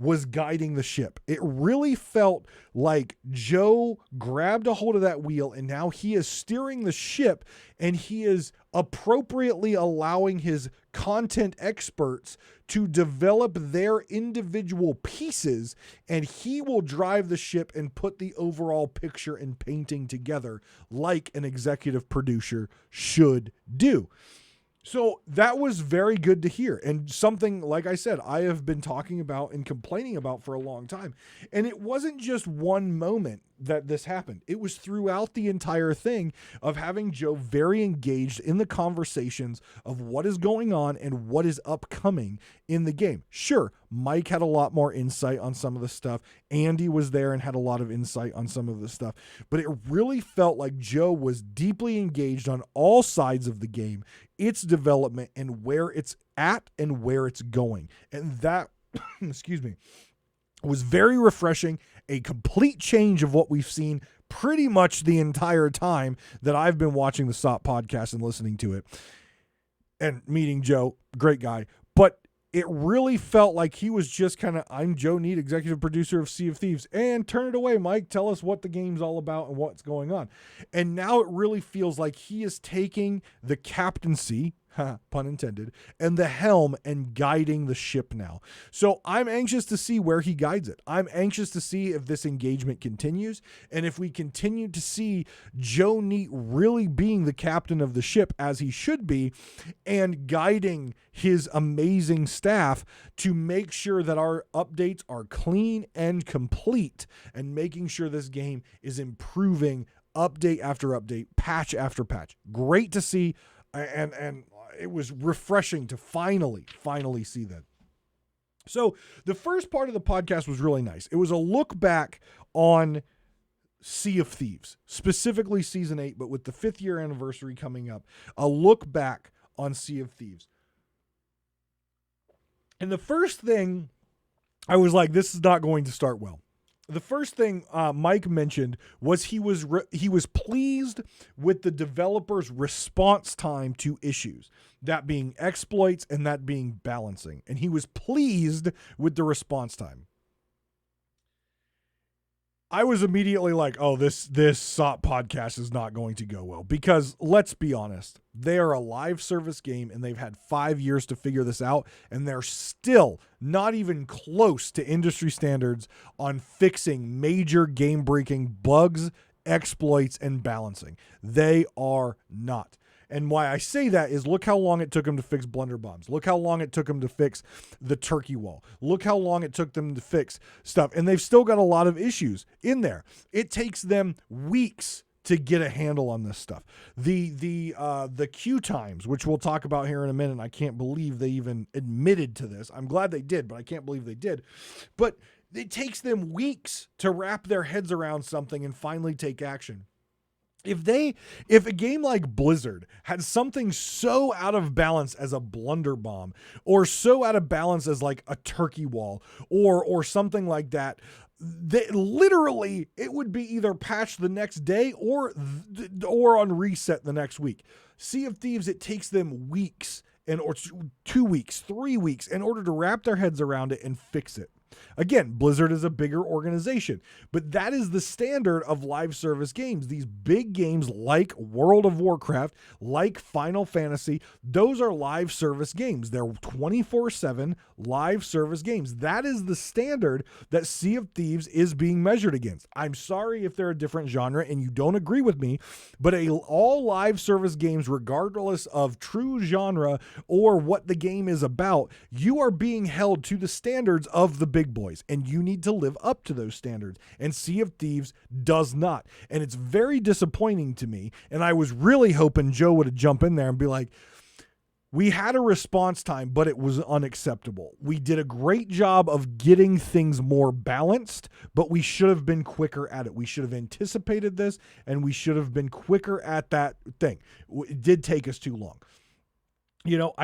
was guiding the ship. It really felt like Joe grabbed a hold of that wheel and now he is steering the ship, and he is appropriately allowing his content experts to develop their individual pieces, and he will drive the ship and put the overall picture and painting together like an executive producer should do. So that was very good to hear, and something, like I said, I have been talking about and complaining about for a long time. And it wasn't just one moment that this happened. It was throughout the entire thing of having Joe very engaged in the conversations of what is going on and what is upcoming in the game. Sure, Mike had a lot more insight on some of the stuff. Andy was there and had a lot of insight on some of the stuff. But it really felt like Joe was deeply engaged on all sides of the game, its development, and where it's at and where it's going. And that, excuse me, was very refreshing, a complete change of what we've seen pretty much the entire time that I've been watching the SOP podcast and listening to it and meeting Joe, great guy. But it really felt like he was just kind of, I'm Joe Neate, executive producer of Sea of Thieves, and turn it away, Mike. Tell us what the game's all about and what's going on. And now it really feels like he is taking the captaincy, pun intended, and the helm and guiding the ship now. So I'm anxious to see where he guides it. I'm anxious to see if this engagement continues, and if we continue to see Joe Neate really being the captain of the ship as he should be, and guiding his amazing staff to make sure that our updates are clean and complete, and making sure this game is improving update after update, patch after patch. Great to see, and it was refreshing to finally see that. So the first part of the podcast was really nice. It was a look back on Sea of Thieves, specifically season 8, but with the 5th year anniversary coming up, a look back on Sea of Thieves. And the first thing I was like, this is not going to start well. The first thing Mike mentioned was he was pleased with the developer's response time to issues, that being exploits and that being balancing. And he was pleased with the response time. I was immediately like, oh, this SOP podcast is not going to go well, because let's be honest, they are a live service game and they've had 5 years to figure this out, and they're still not even close to industry standards on fixing major game-breaking bugs, exploits, and balancing. They are not. And why I say that is, look how long it took them to fix blunder bombs. Look how long it took them to fix the turkey wall. Look how long it took them to fix stuff. And they've still got a lot of issues in there. It takes them weeks to get a handle on this stuff. The queue times, which we'll talk about here in a minute. I can't believe they even admitted to this. I'm glad they did, but I can't believe they did. But it takes them weeks to wrap their heads around something and finally take action. If a game like Blizzard had something so out of balance as a blunder bomb, or so out of balance as like a turkey wall, or something like that, literally it would be either patched the next day or on reset the next week. Sea of Thieves, it takes them weeks or 2 weeks, 3 weeks in order to wrap their heads around it and fix it. Again, Blizzard is a bigger organization, but that is the standard of live service games. These big games like World of Warcraft, like Final Fantasy, those are live service games. They're 24/7 live service games. That is the standard that Sea of Thieves is being measured against. I'm sorry if they're a different genre and you don't agree with me, but all live service games, regardless of true genre or what the game is about, you are being held to the standards of the big boys, and you need to live up to those standards. And Sea of Thieves does not. And it's very disappointing to me. And I was really hoping Joe would have jumped in there and be like, we had a response time, but it was unacceptable. We did a great job of getting things more balanced, but we should have been quicker at it. We should have anticipated this, and we should have been quicker at that thing. It did take us too long. You know,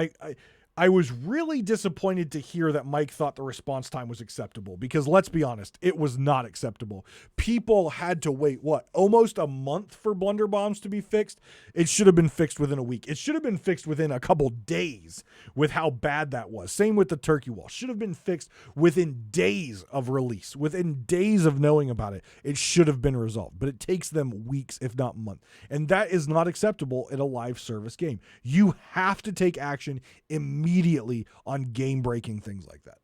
I was really disappointed to hear that Mike thought the response time was acceptable, because let's be honest, it was not acceptable. People had to wait, almost a month for blunderbombs to be fixed? It should have been fixed within a week. It should have been fixed within a couple days with how bad that was. Same with the turkey wall. Should have been fixed within days of release, within days of knowing about it. It should have been resolved, but it takes them weeks, if not months. And that is not acceptable in a live service game. You have to take action immediately on game-breaking things like that.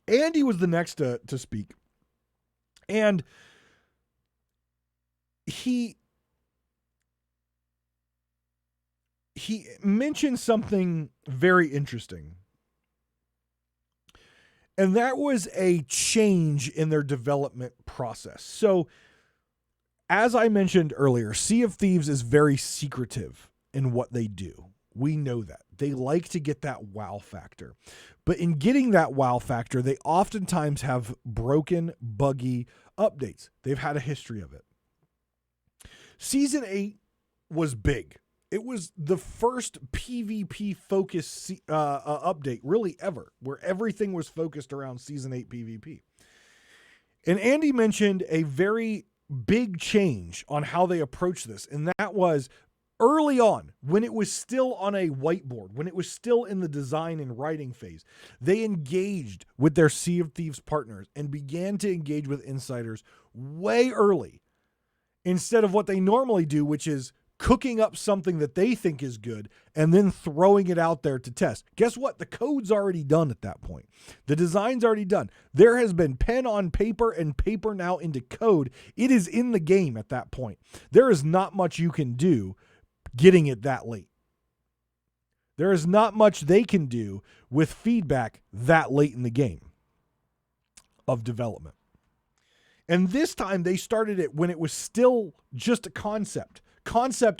Andy was the next to speak, and he mentioned something very interesting, and that was a change in their development process. So, as I mentioned earlier, Sea of Thieves is very secretive in what they do. We know that. They like to get that wow factor. But in getting that wow factor, they oftentimes have broken, buggy updates. They've had a history of it. Season 8 was big. It was the first PvP-focused update, really ever, where everything was focused around Season 8 PvP. And Andy mentioned a very big change on how they approach this, and that was early on, when it was still on a whiteboard, when it was still in the design and writing phase. They engaged with their Sea of Thieves partners and began to engage with insiders way early, instead of what they normally do, which is cooking up something that they think is good and then throwing it out there to test. Guess what? The code's already done at that point. The design's already done. There has been pen on paper and paper now into code. It is in the game at that point. There is not much you can do getting it that late. There is not much they can do with feedback that late in the game of development. And this time they started it when it was still just a concept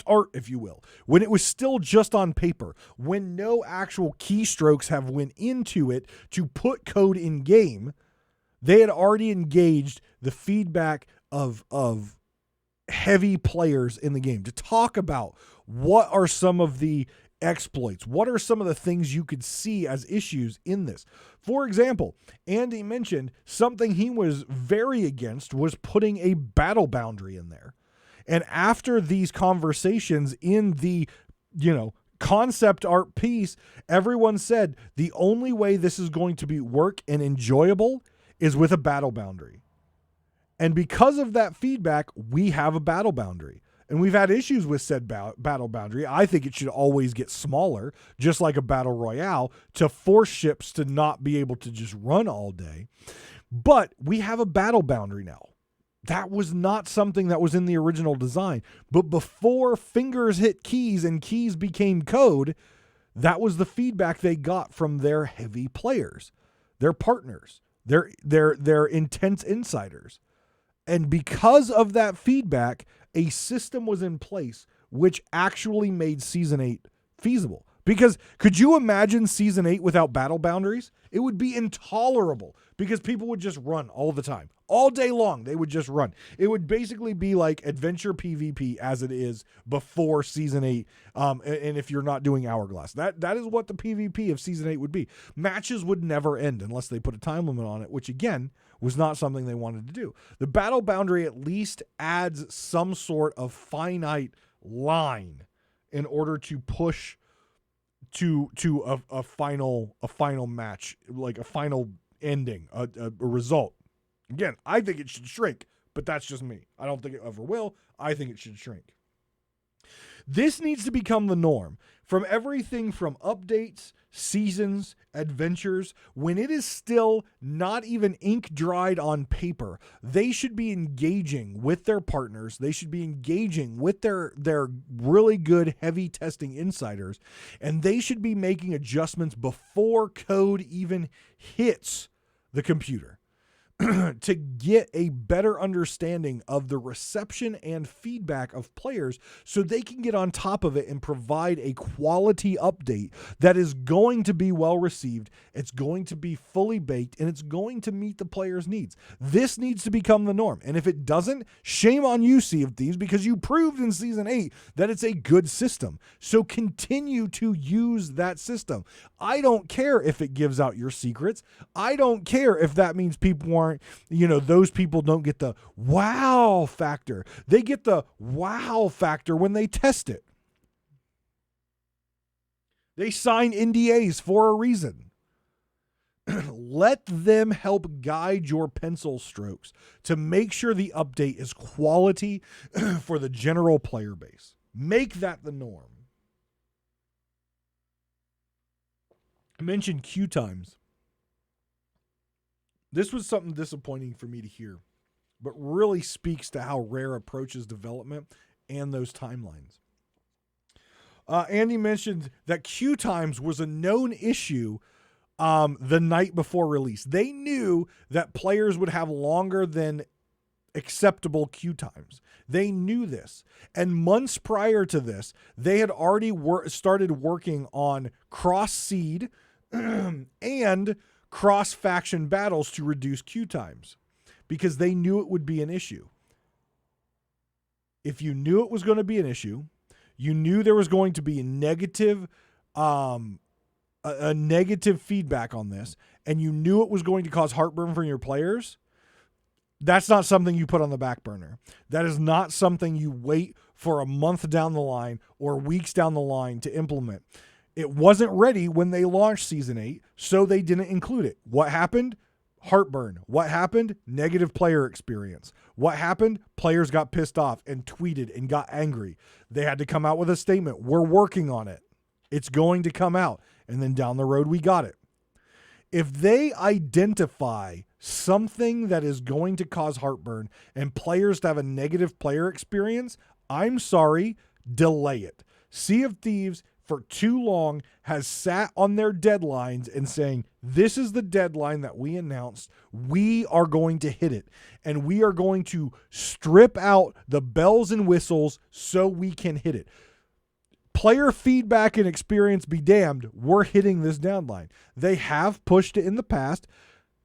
art, if you will, when it was still just on paper, when no actual keystrokes have went into it to put code in game. They had already engaged the feedback of heavy players in the game to talk about what are some of the exploits, what are some of the things you could see as issues in this. For example, Andy mentioned something he was very against was putting a battle boundary in there. And after these conversations in the, concept art piece, everyone said the only way this is going to be work and enjoyable is with a battle boundary. And because of that feedback, we have a battle boundary. And we've had issues with said battle boundary. I think it should always get smaller, just like a battle royale, to force ships to not be able to just run all day. But we have a battle boundary now. That was not something that was in the original design. But before fingers hit keys and keys became code, that was the feedback they got from their heavy players, their partners, their intense insiders. And because of that feedback, a system was in place which actually made Season 8 feasible. Because could you imagine Season 8 without battle boundaries? It would be intolerable because people would just run all the time. All day long, they would just run. It would basically be like adventure PvP as it is before Season 8, and if you're not doing Hourglass. That is what the PvP of Season 8 would be. Matches would never end unless they put a time limit on it, which again was not something they wanted to do. The battle boundary at least adds some sort of finite line in order to push to a final match, like a final ending, a result. Again, I think it should shrink, but that's just me. I don't think it ever will. I think it should shrink. This needs to become the norm from everything from updates, seasons, adventures. When it is still not even ink dried on paper, they should be engaging with their partners. They should be engaging with their really good heavy testing insiders, and they should be making adjustments before code even hits the computer. to get a better understanding of the reception and feedback of players so they can get on top of it and provide a quality update that is going to be well received, it's going to be fully baked, and it's going to meet the players' needs. This needs to become the norm. And if it doesn't, shame on you, Sea of Thieves, because you proved in Season 8 that it's a good system. So continue to use that system. I don't care if it gives out your secrets. I don't care if that means people aren't, those people don't get the wow factor. They get the wow factor when they test it. They sign NDAs for a reason. Let them help guide your pencil strokes to make sure the update is quality for the general player base. Make that the norm. I mentioned queue times. This was something disappointing for me to hear, but really speaks to how Rare approaches development and those timelines. Andy mentioned that queue times was a known issue the night before release. They knew that players would have longer than acceptable queue times. They knew this. And months prior to this, they had already started working on cross-seed and cross-faction battles to reduce queue times because they knew it would be an issue. If you knew it was going to be an issue, you knew there was going to be a negative feedback on this, and you knew it was going to cause heartburn for your players, that's not something you put on the back burner. That is not something you wait for a month down the line or weeks down the line to implement. It wasn't ready when they launched Season 8, so they didn't include it. What happened? Heartburn. What happened? Negative player experience. What happened? Players got pissed off and tweeted and got angry. They had to come out with a statement. We're working on it. It's going to come out. And then down the road, we got it. If they identify something that is going to cause heartburn and players to have a negative player experience, I'm sorry, delay it. Sea of Thieves for too long has sat on their deadlines and saying, this is the deadline that we announced. We are going to hit it. And we are going to strip out the bells and whistles so we can hit it. Player feedback and experience be damned, we're hitting this deadline. They have pushed it in the past.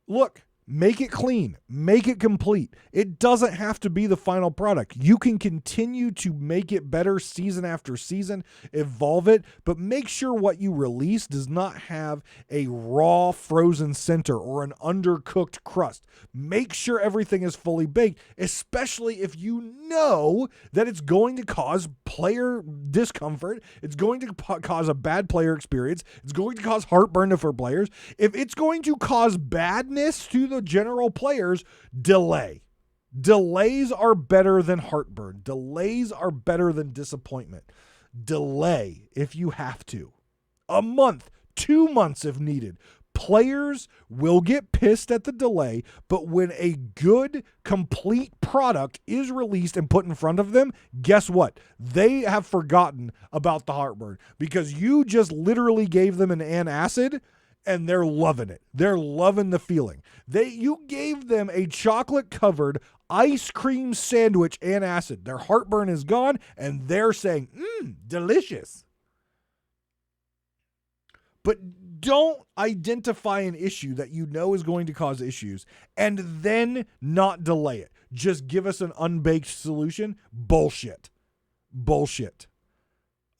Look, make it clean. Make it complete. It doesn't have to be the final product. You can continue to make it better season after season, evolve it, but make sure what you release does not have a raw frozen center or an undercooked crust. Make sure everything is fully baked, especially if you know that it's going to cause player discomfort. It's going to cause a bad player experience. It's going to cause heartburn for players. If it's going to cause badness to the general players, delay. Delays are better than heartburn. Delays are better than disappointment. Delay if you have to. A month, 2 months if needed. Players will get pissed at the delay, but when a good, complete product is released and put in front of them, guess what? They have forgotten about the heartburn because you just literally gave them an antacid and they're loving it. They're loving the feeling. You gave them a chocolate-covered ice cream sandwich antacid. Their heartburn is gone, and they're saying, delicious. But don't identify an issue that you know is going to cause issues and then not delay it. Just give us an unbaked solution. Bullshit.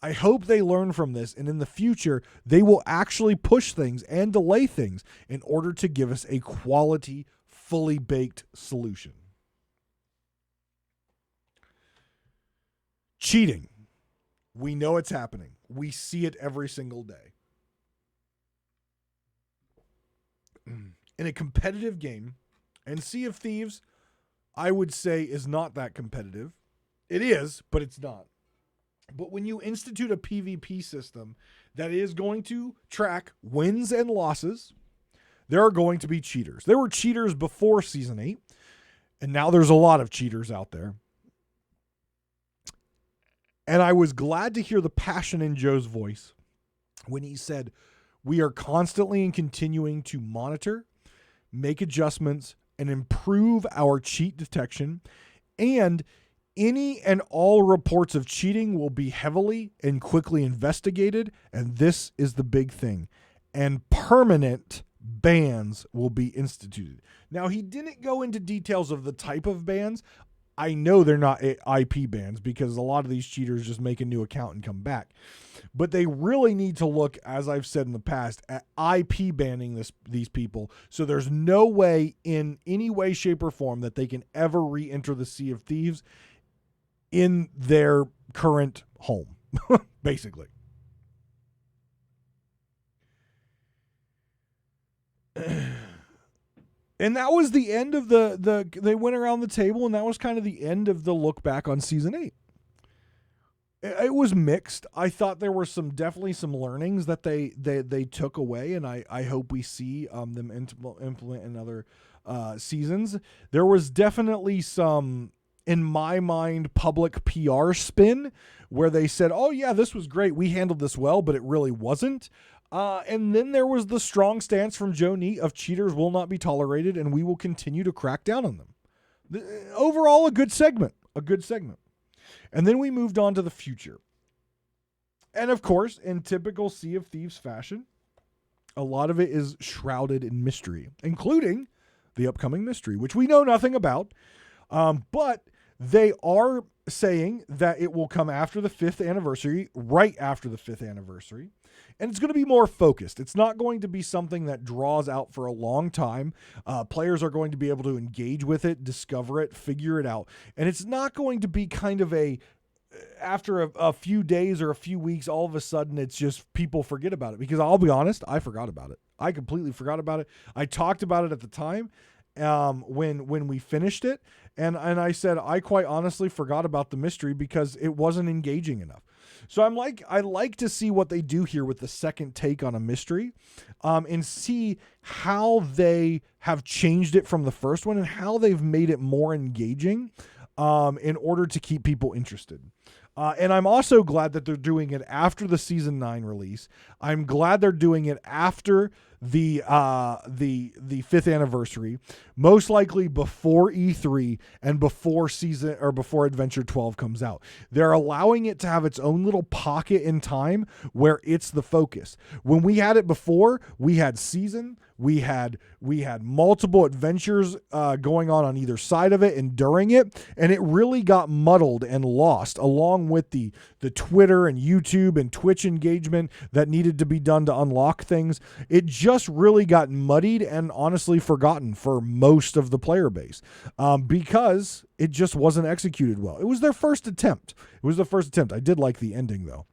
I hope they learn from this, and in the future, they will actually push things and delay things in order to give us a quality, fully baked solution. Cheating. We know it's happening. We see it every single day. In a competitive game, and Sea of Thieves, I would say, is not that competitive. It is, but it's not. But when you institute a PvP system that is going to track wins and losses, there are going to be cheaters. There were cheaters before Season 8, and now there's a lot of cheaters out there. And I was glad to hear the passion in Joe's voice when he said, we are constantly and continuing to monitor, make adjustments, and improve our cheat detection, and any and all reports of cheating will be heavily and quickly investigated, and this is the big thing, and permanent bans will be instituted. Now, he didn't go into details of the type of bans. I know they're not IP bans because a lot of these cheaters just make a new account and come back. But they really need to look, as I've said in the past, at IP banning these people. So there's no way in any way, shape, or form that they can ever re-enter the Sea of Thieves in their current home, basically. And that was the end of they went around the table, and that was kind of the end of the look back on Season 8. It was mixed. I thought there were definitely some learnings that they took away, and I hope we see them implement in other seasons. There was definitely some, in my mind, public PR spin where they said, oh yeah, this was great, we handled this well, but it really wasn't. And then there was the strong stance from Joe Neate of cheaters will not be tolerated, and we will continue to crack down on them. Overall, a good segment. And then we moved on to the future. And of course, in typical Sea of Thieves fashion, a lot of it is shrouded in mystery, including the upcoming mystery, which we know nothing about. But they are saying that it will come after the 5th anniversary, right after the 5th anniversary. And it's going to be more focused. It's not going to be something that draws out for a long time. Players are going to be able to engage with it, discover it, figure it out. And it's not going to be kind of after a few days or a few weeks, all of a sudden it's just people forget about it. Because I'll be honest, I forgot about it. I completely forgot about it. I talked about it at the time when we finished it. And I said, I quite honestly forgot about the mystery because it wasn't engaging enough. So I like to see what they do here with the second take on a mystery, and see how they have changed it from the first one and how they've made it more engaging, in order to keep people interested. And I'm also glad that they're doing it after the Season 9 release. I'm glad they're doing it after the 5th anniversary, most likely before E3 and before Adventure 12 comes out. They're allowing it to have its own little pocket in time where it's the focus. When we had it before, we had season, we had multiple adventures going on either side of it and during it, and it really got muddled and lost, along with the Twitter and YouTube and Twitch engagement that needed to be done to unlock things. It just really got muddied and honestly forgotten for most of the player base, because it just wasn't executed well. It was their first attempt. I did like the ending though.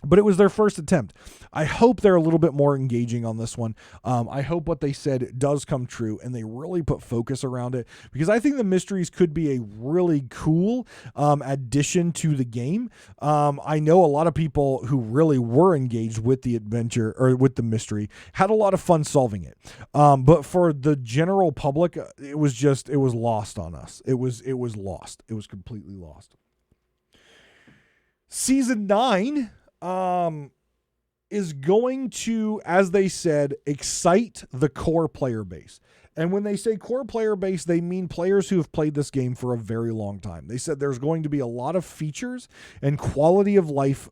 But it was their first attempt. I hope they're a little bit more engaging on this one. I hope what they said does come true and they really put focus around it, because I think the mysteries could be a really cool addition to the game. I know a lot of people who really were engaged with the adventure or with the mystery had a lot of fun solving it. But for the general public, it was lost on us. It was lost. It was completely lost. Season 9 is going to, as they said, excite the core player base. And when they say core player base, they mean players who have played this game for a very long time. They said there's going to be a lot of features and quality of life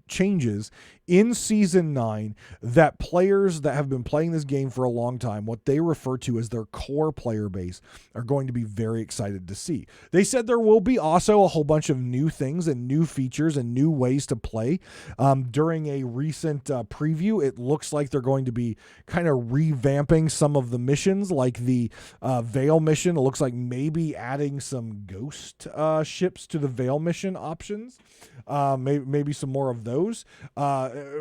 changes in Season 9 that players that have been playing this game for a long time, what they refer to as their core player base, are going to be very excited to see. They said there will be also a whole bunch of new things and new features and new ways to play. During a recent preview, it looks like they're going to be kind of revamping some of the missions, like the Veil mission. It looks like maybe adding some ghost ships to the Veil mission options. Maybe some more of those.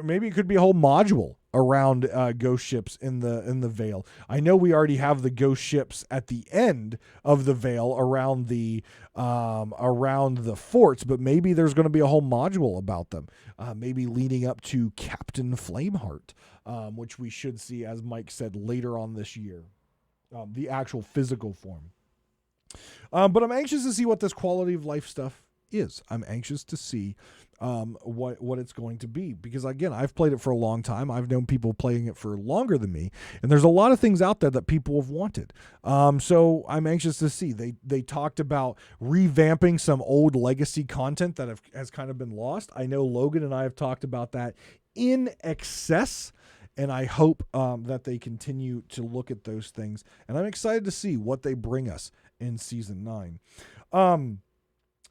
Maybe it could be a whole module around ghost ships in the Veil. I know we already have the ghost ships at the end of the Veil around the forts, but maybe there's going to be a whole module about them. Maybe leading up to Captain Flameheart, which we should see, as Mike said, later on this year. The actual physical form. But I'm anxious to see what this quality of life stuff is. I'm anxious to see what it's going to be, because again, I've played it for a long time. I've known people playing it for longer than me, and there's a lot of things out there that people have wanted. So I'm anxious to see. They talked about revamping some old legacy content that has kind of been lost. I know Logan and I have talked about that in excess, and I hope that they continue to look at those things. And I'm excited to see what they bring us in Season 9.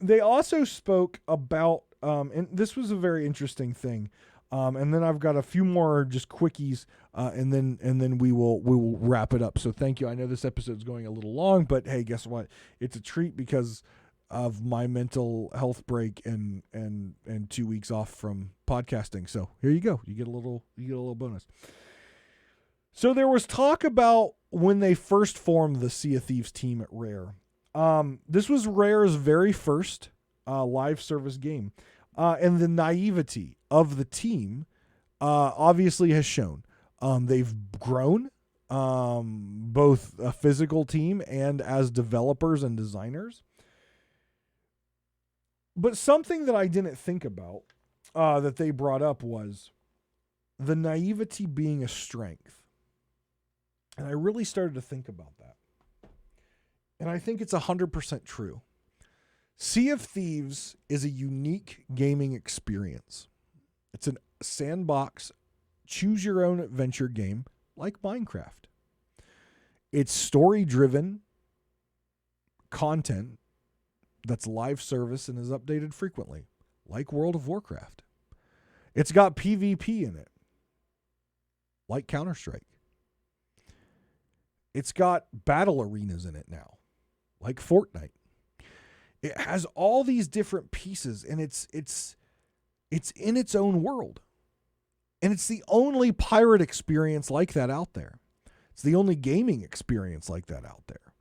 They also spoke about, and this was a very interesting thing. And then I've got a few more just quickies, and then we will wrap it up. So thank you. I know this episode's going a little long, but hey, guess what? It's a treat because of my mental health break and 2 weeks off from podcasting. So here you go. You get a little bonus. So there was talk about when they first formed the Sea of Thieves team at Rare. This was Rare's very first live service game. And the naivety of the team obviously has shown. They've grown, both a physical team and as developers and designers. But something that I didn't think about that they brought up was the naivety being a strength. And I really started to think about that. And I think it's 100% true. Sea of Thieves is a unique gaming experience. It's a sandbox, choose your own adventure game like Minecraft. It's story-driven content that's live service and is updated frequently, like World of Warcraft. It's got PvP in it, like Counter-Strike. It's got battle arenas in it now, like Fortnite. It has all these different pieces, and it's in its own world. And it's the only pirate experience like that out there. It's the only gaming experience like that out there.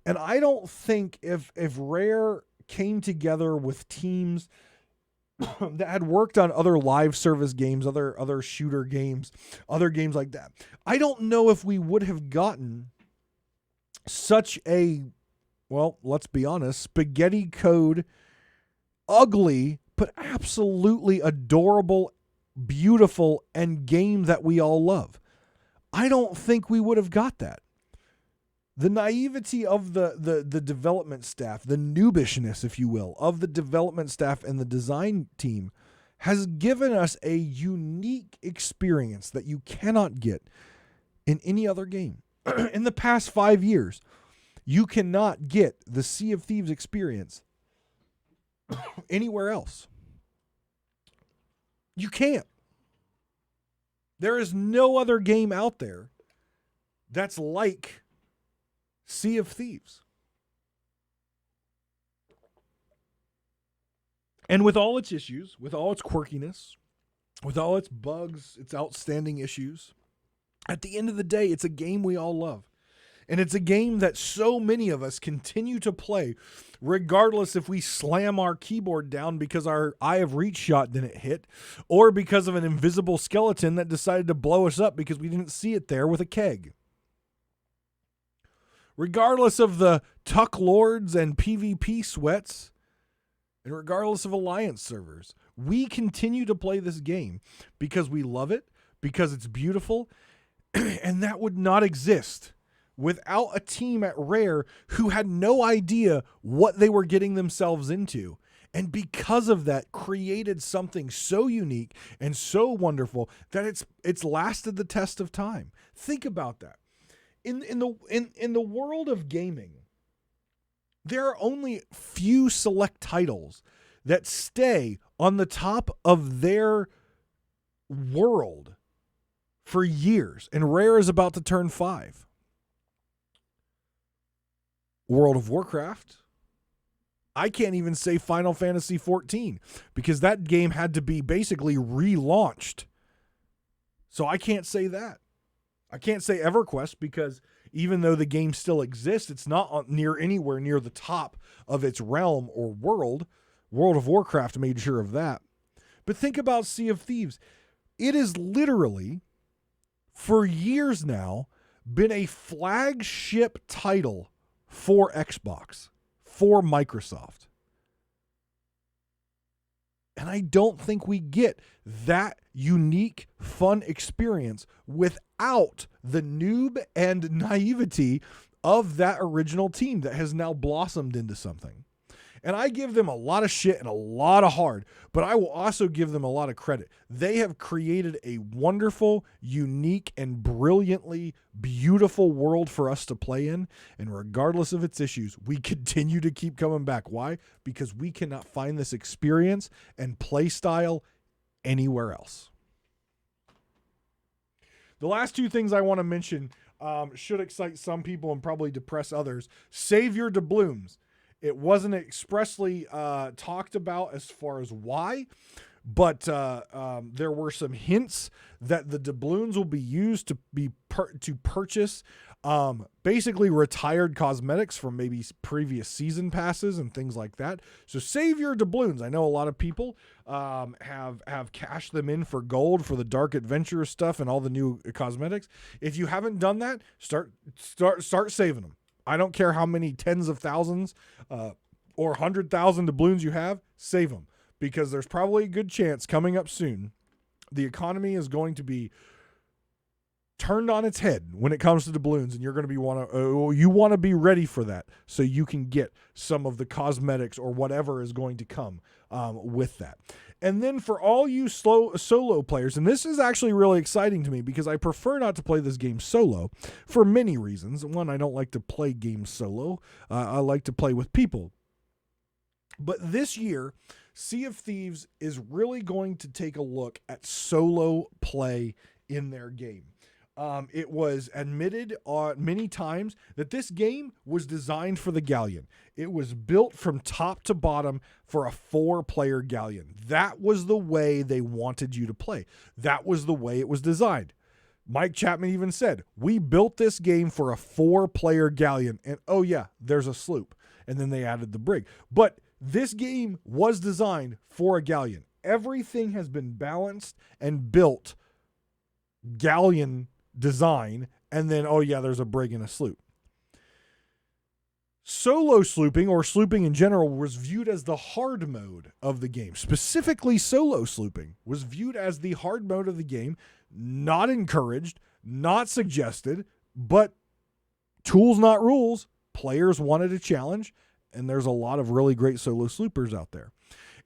And I don't think if Rare came together with teams that had worked on other live service games, other shooter games, other games like that, I don't know if we would have gotten such a, well, let's be honest, spaghetti code, ugly, but absolutely adorable, beautiful, and game that we all love. I don't think we would have got that. The naivety of the development staff, the noobishness, if you will, of the development staff and the design team has given us a unique experience that you cannot get in any other game. In the past 5 years, you cannot get the Sea of Thieves experience anywhere else. You can't. There is no other game out there that's like Sea of Thieves. And with all its issues, with all its quirkiness, with all its bugs, its outstanding issues, at the end of the day, it's a game we all love. And it's a game that so many of us continue to play, regardless if we slam our keyboard down because our Eye of Reach shot didn't hit, or because of an invisible skeleton that decided to blow us up because we didn't see it there with a keg. Regardless of the Tuck Lords and PvP sweats, and regardless of Alliance servers, we continue to play this game because we love it, because it's beautiful, and that would not exist without a team at Rare who had no idea what they were getting themselves into. And because of that, created something so unique and so wonderful that it's lasted the test of time. Think about that. In the world of gaming, there are only few select titles that stay on the top of their world for years, and Rare is about to turn 5. World of Warcraft. I can't even say Final Fantasy XIV because that game had to be basically relaunched. So I can't say that. I can't say EverQuest because even though the game still exists, it's not anywhere near the top of its realm or world. World of Warcraft made sure of that. But think about Sea of Thieves. It is literally, for years now, been a flagship title for Xbox, for Microsoft. And I don't think we get that unique, fun experience without the noob and naivety of that original team that has now blossomed into something. And I give them a lot of shit and a lot of hard, but I will also give them a lot of credit. They have created a wonderful, unique, and brilliantly beautiful world for us to play in. And regardless of its issues, we continue to keep coming back. Why? Because we cannot find this experience and play style anywhere else. The last two things I want to mention should excite some people and probably depress others. Save your doubloons. It wasn't expressly talked about as far as why, but there were some hints that the doubloons will be used to purchase basically retired cosmetics from maybe previous season passes and things like that. So save your doubloons. I know a lot of people have cashed them in for gold for the Dark Adventure stuff and all the new cosmetics. If you haven't done that, start saving them. I don't care how many tens of thousands or 100,000 doubloons you have, save them, because there's probably a good chance coming up soon the economy is going to be turned on its head when it comes to doubloons, and you're going to be you want to be ready for that so you can get some of the cosmetics or whatever is going to come with that. And then for all you solo players, and this is actually really exciting to me because I prefer not to play this game solo for many reasons. One, I don't like to play games solo. I like to play with people. But this year, Sea of Thieves is really going to take a look at solo play in their game. It was admitted many times that this game was designed for the galleon. It was built from top to bottom for a 4-player galleon. That was the way they wanted you to play. That was the way it was designed. Mike Chapman even said, we built this game for a 4-player galleon. And oh yeah, there's a sloop. And then they added the brig. But this game was designed for a galleon. Everything has been balanced and built galleon design, and then oh yeah, there's a brig and a sloop. Solo slooping, or slooping in general, was viewed as the hard mode of the game. Specifically, solo slooping was viewed as the hard mode of the game, not encouraged, not suggested, but tools not rules. Players wanted a challenge, and there's a lot of really great solo sloopers out there.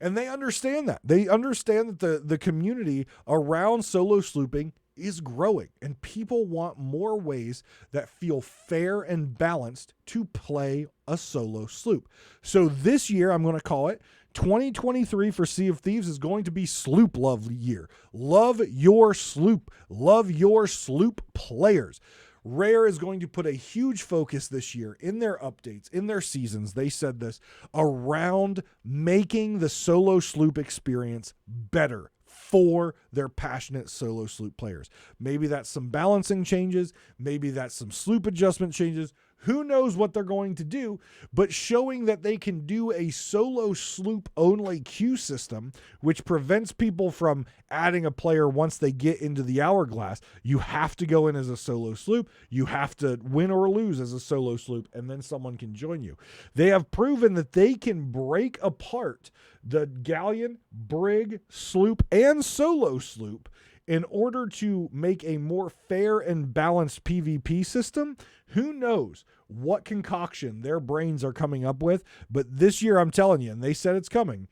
And they understand that. They understand that the community around solo slooping is growing, and people want more ways that feel fair and balanced to play a solo sloop. So this year, I'm going to call it 2023 for Sea of Thieves is going to be sloop love year. Love your sloop. Love your sloop players. Rare is going to put a huge focus this year in their updates, in their seasons, they said this, around making the solo sloop experience better for their passionate solo sloop players. Maybe that's some balancing changes. Maybe that's some sloop adjustment changes. Who knows what they're going to do, but showing that they can do a solo sloop only queue system, which prevents people from adding a player once they get into the hourglass. You have to go in as a solo sloop. You have to win or lose as a solo sloop, and then someone can join you. They have proven that they can break apart the galleon, brig, sloop, and solo sloop in order to make a more fair and balanced PvP system. Who knows what concoction their brains are coming up with, but this year, I'm telling you, and they said it's coming.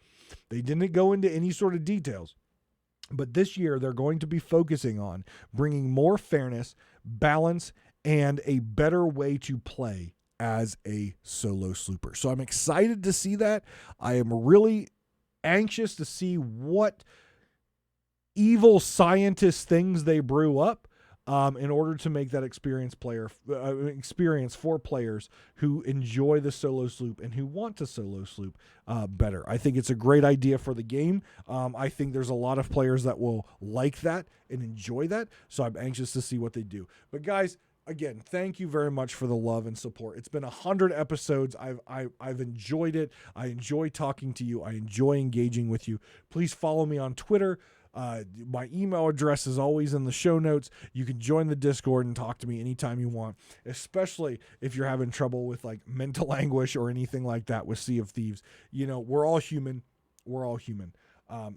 They didn't go into any sort of details, but this year they're going to be focusing on bringing more fairness, balance, and a better way to play as a solo slooper. So I'm excited to see that. I am really anxious to see what evil scientist things they brew up in order to make that experience for players who enjoy the solo sloop and who want to solo sloop better. I think it's a great idea for the game. I think there's a lot of players that will like that and enjoy that. So I'm anxious to see what they do. But guys, again, thank you very much for the love and support. It's been 100 episodes. I've enjoyed it. I enjoy talking to you. I enjoy engaging with you. Please follow me on Twitter. My email address is always in the show notes. You can join the Discord and talk to me anytime you want, especially if you're having trouble with like mental anguish or anything like that with Sea of Thieves. You know, we're all human. We're all human.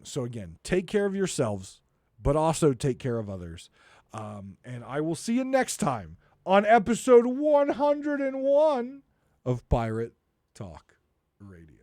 So again, take care of yourselves, but also take care of others. And I will see you next time on episode 101 of Pirate Talk Radio.